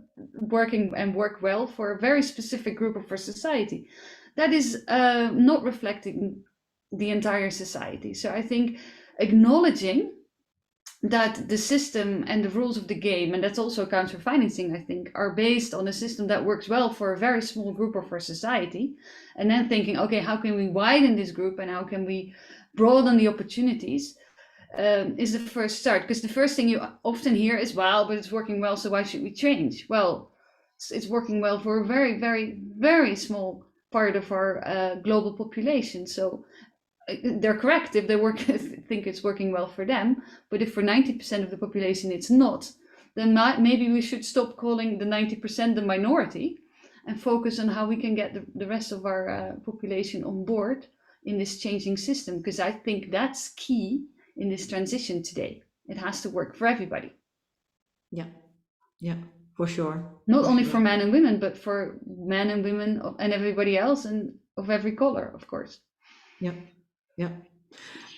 work well for a very specific group of our society. That is not reflecting the entire society. So I think acknowledging that the system and the rules of the game, and that's also accounts for financing, I think, are based on a system that works well for a very small group of our society. And then thinking, okay, how can we widen this group and how can we broaden the opportunities? Is the first start, because the first thing you often hear is, well, but it's working well, so why should we change? Well, it's working well for a very, very, very small part of our global population. So they're correct if they think it's working well for them. But if for 90% of the population it's not, then maybe we should stop calling the 90% the minority and focus on how we can get the rest of our population on board in this changing system, because I think that's key in this transition today. It has to work for everybody. Yeah, for sure. Not only for men and women, but for men and women and everybody else, and of every color, of course. Yeah.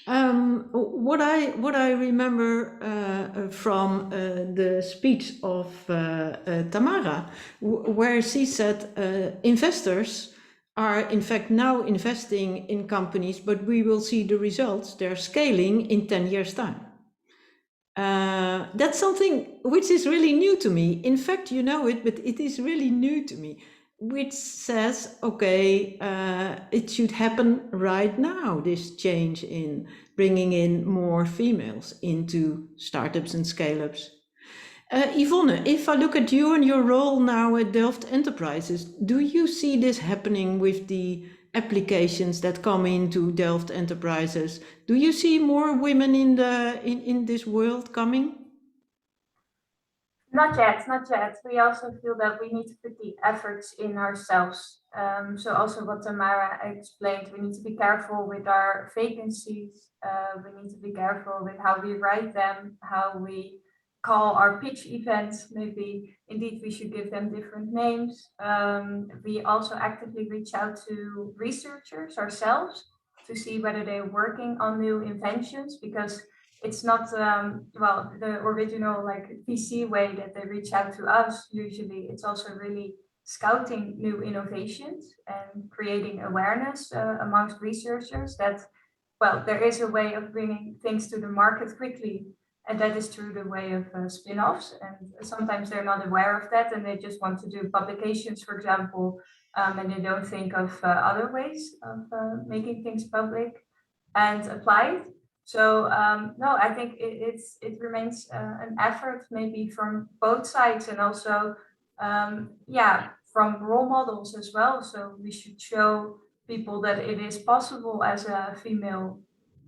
What I remember from the speech of Tamara, where she said investors are in fact now investing in companies, but we will see the results, they're scaling in 10 years' time. That's something which is really new to me. In fact, you know it, but it is really new to me. which says, okay, it should happen right now, this change in bringing in more females into startups and scale-ups. Yvonne, if I look at you and your role now at Delft Enterprises, do you see this happening with the applications that come into Delft Enterprises? Do you see more women in this world coming? Not yet, not yet. We also feel that we need to put the efforts in ourselves. So also what Tamara explained, we need to be careful with our vacancies. We need to be careful with how we write them, how we call our pitch events. Maybe indeed we should give them different names. We also actively reach out to researchers ourselves to see whether they're working on new inventions, because it's not well, the original like VC way that they reach out to us. Usually it's also really scouting new innovations and creating awareness amongst researchers that, well, there is a way of bringing things to the market quickly, and that is through the way of spin-offs. And sometimes they're not aware of that and they just want to do publications, for example, and they don't think of other ways of making things public and applied. So no, I think it remains an effort maybe from both sides, and also yeah, from role models as well. So we should show people that it is possible as a female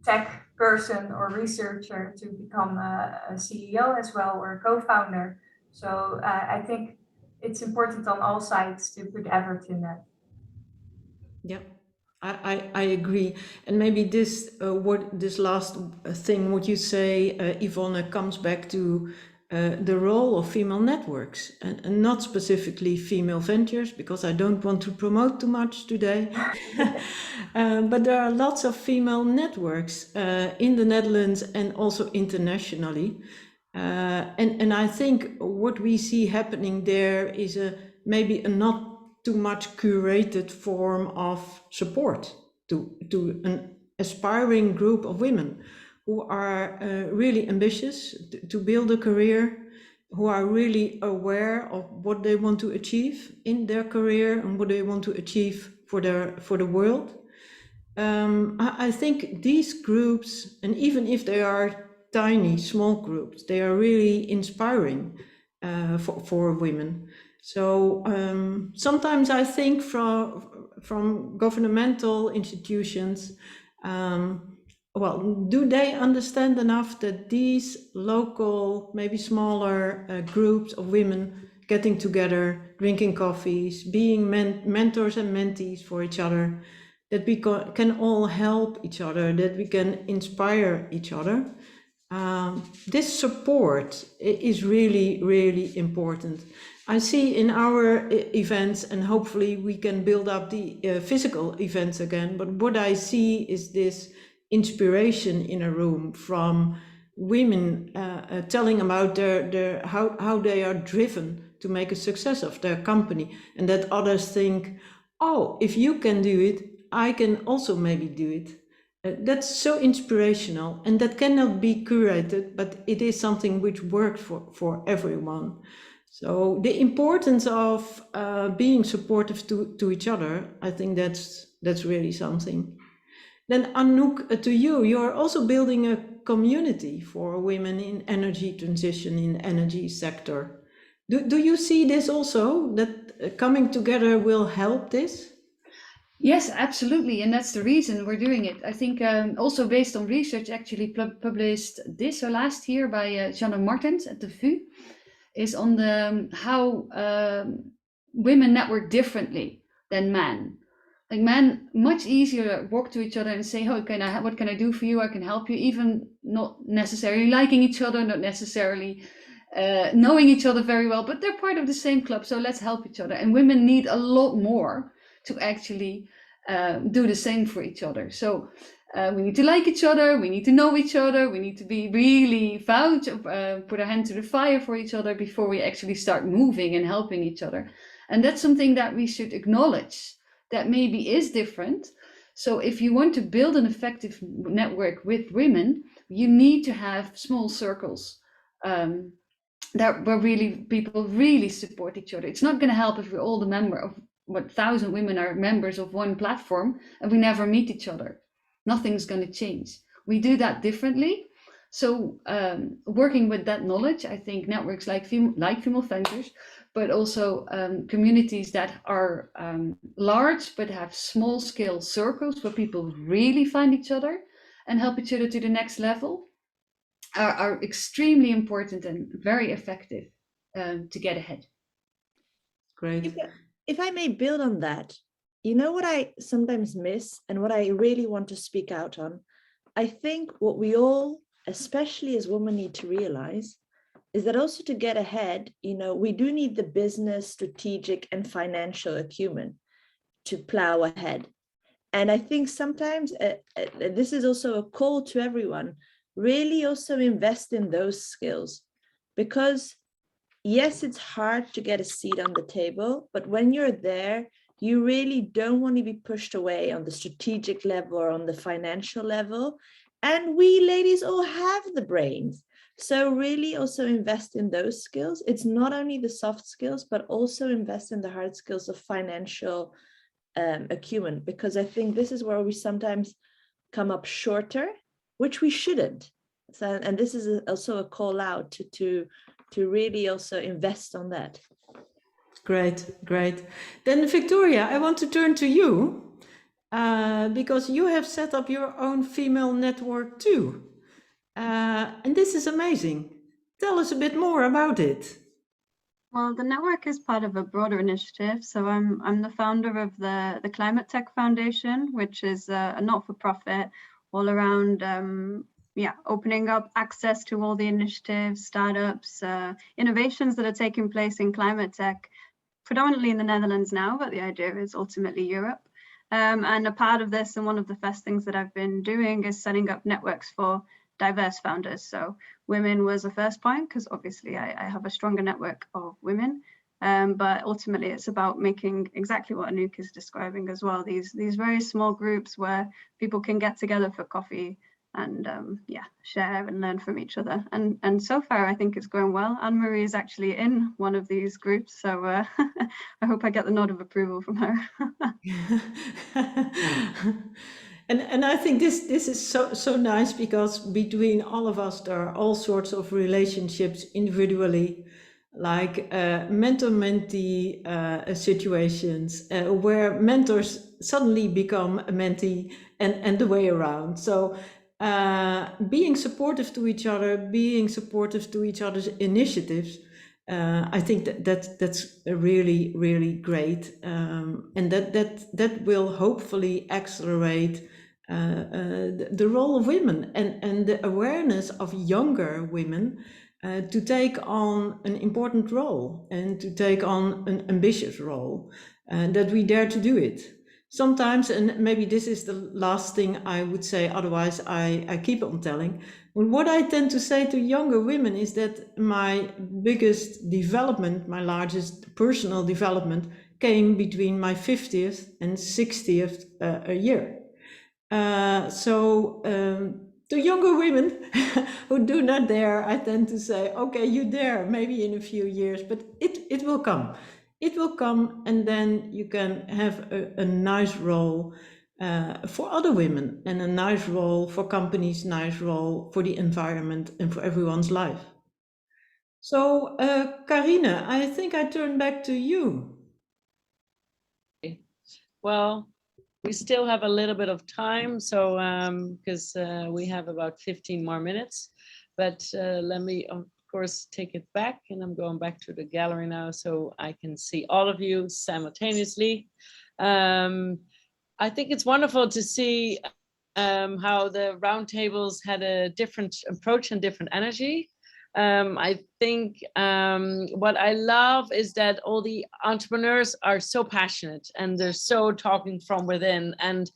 tech person or researcher to become a CEO as well, or a co-founder. So I think it's important on all sides to put effort in that. Yeah. I agree, and maybe this this last thing, what you say, Yvonne, comes back to the role of female networks, and not specifically female ventures, because I don't want to promote too much today. But there are lots of female networks in the Netherlands and also internationally, and I think what we see happening there is maybe a not too much curated form of support to an aspiring group of women who are really ambitious to build a career, who are really aware of what they want to achieve in their career and what they want to achieve for the world. I think these groups, and even if they are tiny, small groups, they are really inspiring for women. So sometimes I think from governmental institutions, well, do they understand enough that these local, maybe smaller groups of women getting together, drinking coffees, being mentors and mentees for each other, that we can all help each other, that we can inspire each other? This support is really, really important. I see in our events, and hopefully we can build up the physical events again, but what I see is this inspiration in a room from women telling about their how they are driven to make a success of their company, and that others think, oh, if you can do it, I can also maybe do it. That's so inspirational, and that cannot be curated, but it is something which works for everyone. So the importance of being supportive to each other, I think that's really something. Then Anouk, to you, you're also building a community for women in energy transition, in energy sector. Do you see this also, that coming together will help this? Yes, absolutely. And that's the reason we're doing it. I think also based on research actually published this or last year by Jeanne Martens at the VU, is on the how women network differently than men. Like men, much easier walk to each other and say, "Oh, what can I do for you? I can help you," even not necessarily liking each other, not necessarily knowing each other very well, but they're part of the same club, so let's help each other. And women need a lot more to actually do the same for each other. So we need to like each other, we need to know each other, we need to be really vouch, put our hand to the fire for each other before we actually start moving and helping each other. And that's something that we should acknowledge, that maybe is different. So if you want to build an effective network with women, you need to have small circles that where really people really support each other. It's not going to help if we're all the member of 1,000 women are members of one platform and we never meet each other. Nothing's going to change. We do that differently. So working with that knowledge, I think networks like Female Ventures, but also communities that are large but have small scale circles where people really find each other and help each other to the next level are extremely important and very effective to get ahead. Great. If I may build on that, you know what I sometimes miss and what I really want to speak out on? I think what we all, especially as women, need to realize is that also to get ahead, we do need the business, strategic, and financial acumen to plow ahead. And I think sometimes this is also a call to everyone, really also invest in those skills, because yes, it's hard to get a seat on the table, but when you're there, you really don't want to be pushed away on the strategic level or on the financial level. And we ladies all have the brains. So really also invest in those skills. It's not only the soft skills, but also invest in the hard skills of financial acumen, because I think this is where we sometimes come up shorter, which we shouldn't. So, and this is also a call out to really also invest on that. Great, great. Then Victoria, I want to turn to you because you have set up your own female network too. And this is amazing. Tell us a bit more about it. Well, the network is part of a broader initiative. So I'm the founder of the Climate Tech Foundation, which is a not-for-profit all around opening up access to all the initiatives, startups, innovations that are taking place in climate tech, predominantly in the Netherlands now, but the idea is ultimately Europe. And a part of this, and one of the first things that I've been doing, is setting up networks for diverse founders. So women was the first point, because obviously I have a stronger network of women. But ultimately, it's about making exactly what Anouk is describing as well. These very small groups where people can get together for coffee and share and learn from each other. And so far, I think it's going well. Annemarie is actually in one of these groups, so I hope I get the nod of approval from her. And I think this is so nice, because between all of us there are all sorts of relationships individually, like mentor-mentee situations where mentors suddenly become a mentee and the way around. So being supportive to each other, being supportive to each other's initiatives, I think that's really, really great, and that will hopefully accelerate the role of women and the awareness of younger women to take on an important role and to take on an ambitious role, that we dare to do it. Sometimes, and maybe this is the last thing I would say, otherwise I keep on telling. What I tend to say to younger women is that my biggest development, my largest personal development, came between my 50th and 60th year. So to younger women who do not dare, I tend to say, okay, you dare, maybe in a few years, but it will come. It will come, and then you can have a nice role for other women, and a nice role for companies, nice role for the environment and for everyone's life. So Carine, I think I turn back to you. Well, we still have a little bit of time, so because we have about 15 more minutes, but let me of course take it back, and I'm going back to the gallery now so I can see all of you simultaneously. I think it's wonderful to see how the roundtables had a different approach and different energy. I think what I love is that all the entrepreneurs are so passionate and they're so talking from within. And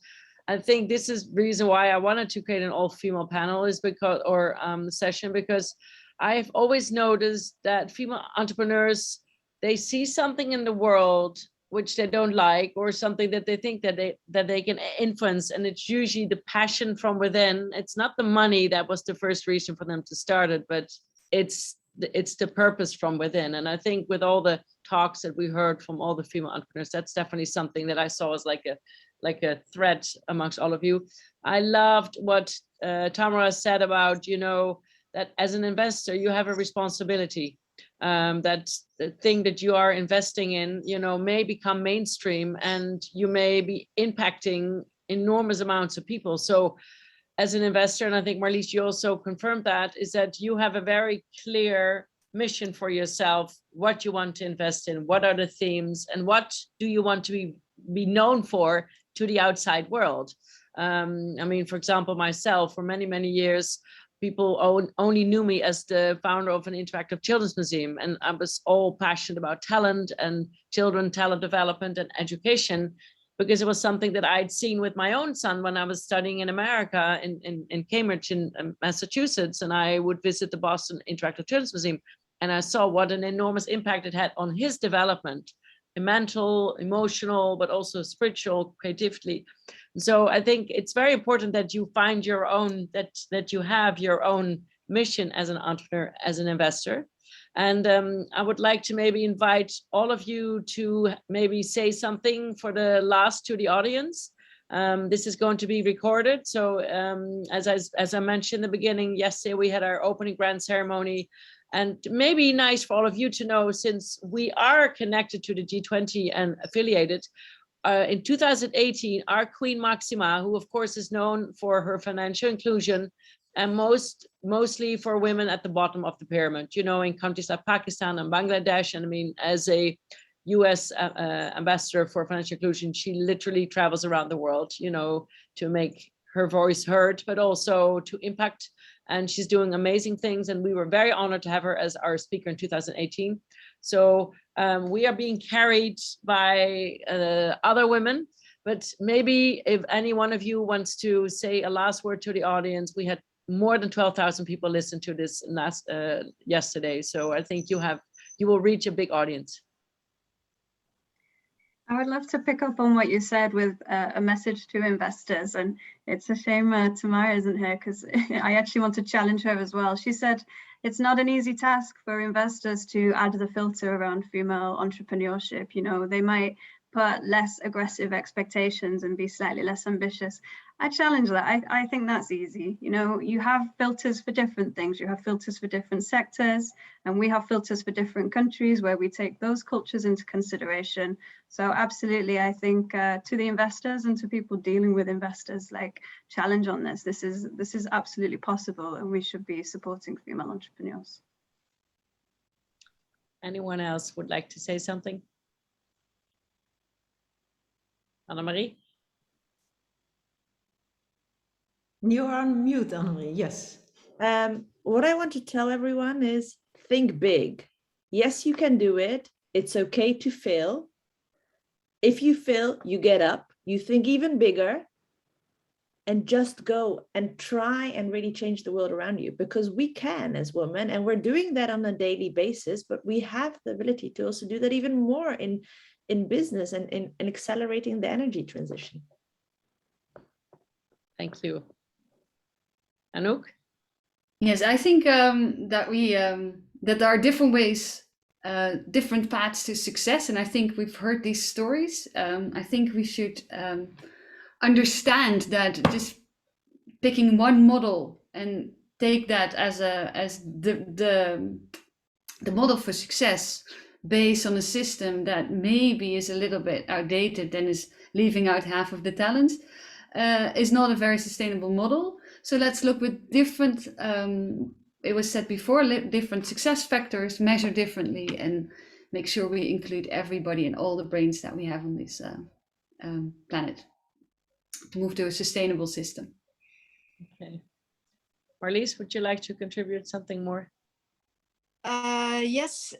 I think this is the reason why I wanted to create an all-female panel, is because, or session, because I've always noticed that female entrepreneurs, they see something in the world which they don't like, or something that they think that they can influence, and it's usually the passion from within. It's not the money that was the first reason for them to start it, but it's it's the purpose from within. And I think with all the talks that we heard from all the female entrepreneurs, that's definitely something that I saw as like a thread amongst all of you. I loved what Tamara said about, you know, that as an investor, you have a responsibility. That the thing that you are investing in, you know, may become mainstream and you may be impacting enormous amounts of people. So as an investor, and I think Marlies, you also confirmed that, is that you have a very clear mission for yourself, what you want to invest in, what are the themes, and what do you want to be known for to the outside world. I mean, for example, myself, for many, many years, people only knew me as the founder of an interactive children's museum, and I was all passionate about talent and children, talent development and education, because it was something that I'd seen with my own son when I was studying in America, in Cambridge, in Massachusetts, and I would visit the Boston Interactive Children's Museum, and I saw what an enormous impact it had on his development, mental, emotional, but also spiritual, creatively. So I think it's very important that you find your own, that you have your own mission as an entrepreneur, as an investor. And I would like to maybe invite all of you to maybe say something for the last to the audience. This is going to be recorded. So as I mentioned in the beginning, yesterday we had our opening grand ceremony. And maybe nice for all of you to know, since we are connected to the G20 and affiliated, in 2018, our Queen Maxima, who of course is known for her financial inclusion and mostly for women at the bottom of the pyramid, you know, in countries like Pakistan and Bangladesh. And I mean, as a US ambassador for financial inclusion, she literally travels around the world, you know, to make her voice heard, but also to impact. And she's doing amazing things. And we were very honored to have her as our speaker in 2018. So we are being carried by other women, but maybe if any one of you wants to say a last word to the audience. We had more than 12,000 people listen to this yesterday. So I think you will reach a big audience. I would love to pick up on what you said with a message to investors, and it's a shame Tamara isn't here, because I actually want to challenge her as well. She said it's not an easy task for investors to add the filter around female entrepreneurship. You know, they might put less aggressive expectations and be slightly less ambitious. I challenge that. I think that's easy. You know, you have filters for different things. You have filters for different sectors, and we have filters for different countries where we take those cultures into consideration. So absolutely, I think to the investors and to people dealing with investors, like, challenge on this. This is absolutely possible, and we should be supporting female entrepreneurs. Anyone else would like to say something? Annemarie? You're on mute, Annemarie, yes. What I want to tell everyone is think big. Yes, you can do it. It's okay to fail. If you fail, you get up, you think even bigger, and just go and try and really change the world around you, because we can as women, and we're doing that on a daily basis, but we have the ability to also do that even more in business and in accelerating the energy transition. Thank you. Anouk? Yes, I think that there are different ways, different paths to success, and I think we've heard these stories. I think we should understand that just picking one model and take that as the model for success based on a system that maybe is a little bit outdated and is leaving out half of the talent is not a very sustainable model. So let's look with different, it was said before, different success factors, measure differently, and make sure we include everybody and all the brains that we have on this planet to move to a sustainable system. Okay. Marlies, would you like to contribute something more? Yes,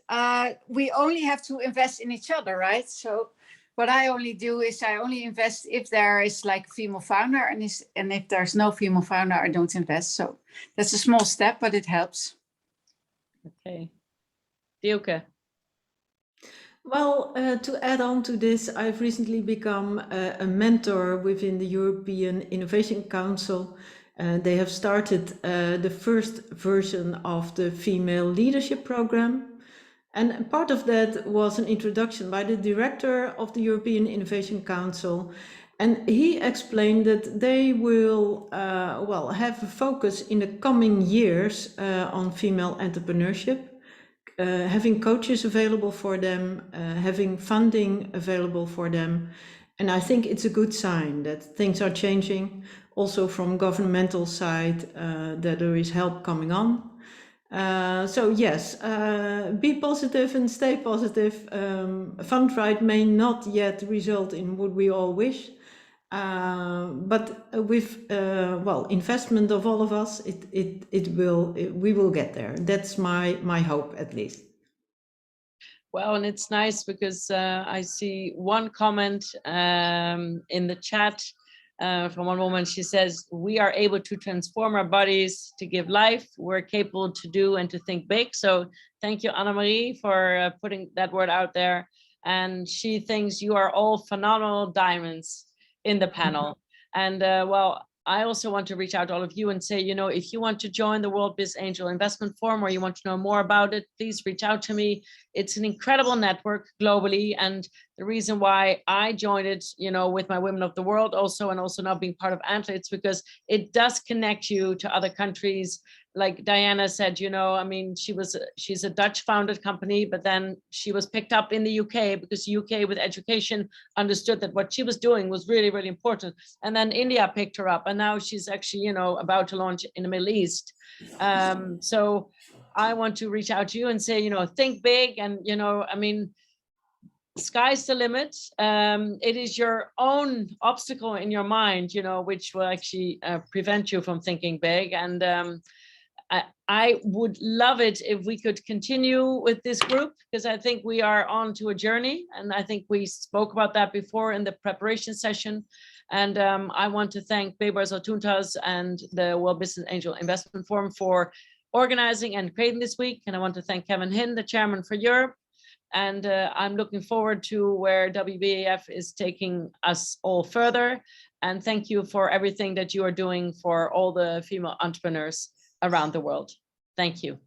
we only have to invest in each other, right? So what I only do is I only invest if there is like a female founder, and if there's no female founder, I don't invest. So that's a small step, but it helps. Okay. Dieuwke. Well, to add on to this, I've recently become a mentor within the European Innovation Council, They have started the first version of the female leadership program. And part of that was an introduction by the director of the European Innovation Council. And he explained that they will have a focus in the coming years on female entrepreneurship, having coaches available for them, having funding available for them. And I think it's a good sign that things are changing, also from governmental side, that there is help coming on. So yes, be positive and stay positive. Fundrite may not yet result in what we all wish, but with investment of all of us, we will get there. That's my hope, at least. Well, and it's nice because I see one comment in the chat from one woman. She says, we are able to transform our bodies to give life. We're capable to do and to think big. So thank you, Annemarie, for putting that word out there. And she thinks you are all phenomenal diamonds in the panel. And I also want to reach out to all of you and say, if you want to join the World Biz Angel Investment Forum or you want to know more about it, please reach out to me. It's an incredible network globally. And the reason why I joined it, with my Women of the World also, and also now being part of Antler, it's because it does connect you to other countries. Like Diana said, she's a Dutch founded company, but then she was picked up in the UK because UK with education understood that what she was doing was really, really important. And then India picked her up and now she's actually, about to launch in the Middle East. So I want to reach out to you and say, think big and, sky's the limit. It is your own obstacle in your mind, which will actually prevent you from thinking big. And I would love it if we could continue with this group, because I think we are on to a journey. And I think we spoke about that before in the preparation session. And I want to thank Weber Zaltuntas and the World Business Angel Investment Forum for organizing and creating this week. And I want to thank Kevin Hin, the chairman for Europe. And I'm looking forward to where WBAF is taking us all further. And thank you for everything that you are doing for all the female entrepreneurs around the world. Thank you.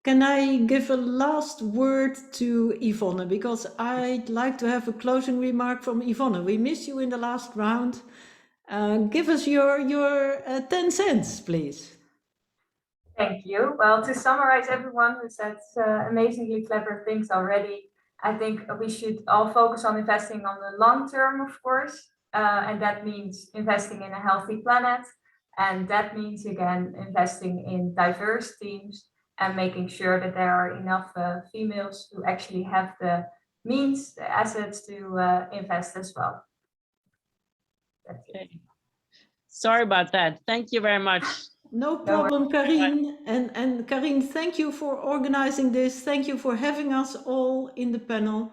Can I give a last word to Yvonne? Because I'd like to have a closing remark from Yvonne. We missed you in the last round. Give us your 10 cents, please. Thank you. Well, to summarize everyone who said amazingly clever things already, I think we should all focus on investing on the long term, of course, and that means investing in a healthy planet. And that means, again, investing in diverse teams and making sure that there are enough females who actually have the means, the assets to invest as well. Okay. Sorry about that. Thank you very much. No problem, Carine. And Carine, thank you for organizing this. Thank you for having us all in the panel.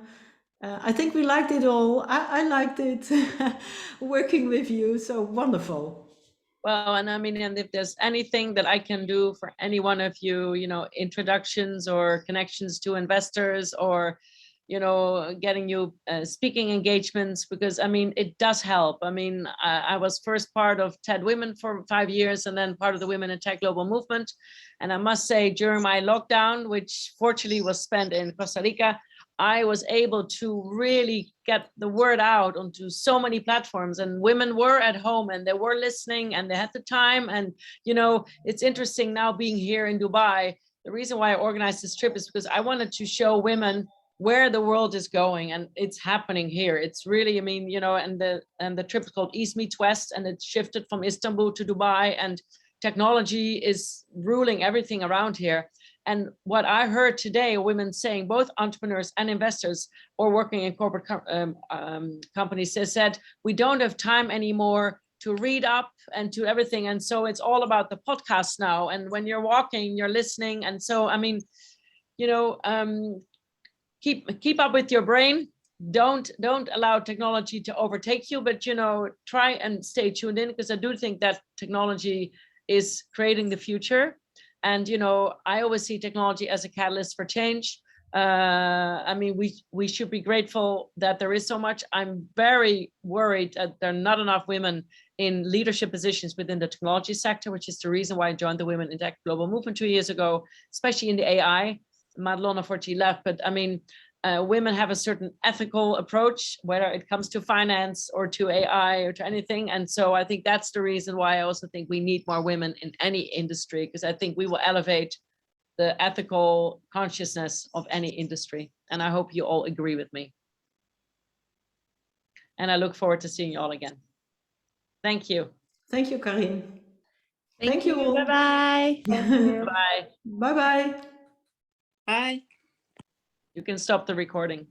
I think we liked it all. I liked it working with you. So wonderful. Well, and and if there's anything that I can do for any one of you, introductions or connections to investors or, getting you speaking engagements, because it does help. I was first part of TED Women for 5 years and then part of the Women in Tech Global Movement. And I must say, during my lockdown, which fortunately was spent in Costa Rica, I was able to really get the word out onto so many platforms, and women were at home and they were listening and they had the time. And, it's interesting now being here in Dubai. The reason why I organized this trip is because I wanted to show women where the world is going, and it's happening here. It's really, and the trip is called East Meets West, and it shifted from Istanbul to Dubai, and technology is ruling everything around here. And what I heard today, women saying, both entrepreneurs and investors or working in corporate companies, they said, we don't have time anymore to read up and to everything. And so it's all about the podcast now. And when you're walking, you're listening. And so, keep up with your brain. Don't allow technology to overtake you, but, try and stay tuned in, because I do think that technology is creating the future. And, I always see technology as a catalyst for change. I mean, we should be grateful that there is so much. I'm very worried that there are not enough women in leadership positions within the technology sector, which is the reason why I joined the Women in Tech Global Movement 2 years ago, especially in the AI. Madelon unfortunately left, but I mean, women have a certain ethical approach, whether it comes to finance or to AI or to anything. And so I think that's the reason why I also think we need more women in any industry, because I think we will elevate the ethical consciousness of any industry. And I hope you all agree with me. And I look forward to seeing you all again. Thank you. Thank you, Carine. Thank you. all. Bye-bye. Bye. Bye-bye. Bye. You can stop the recording.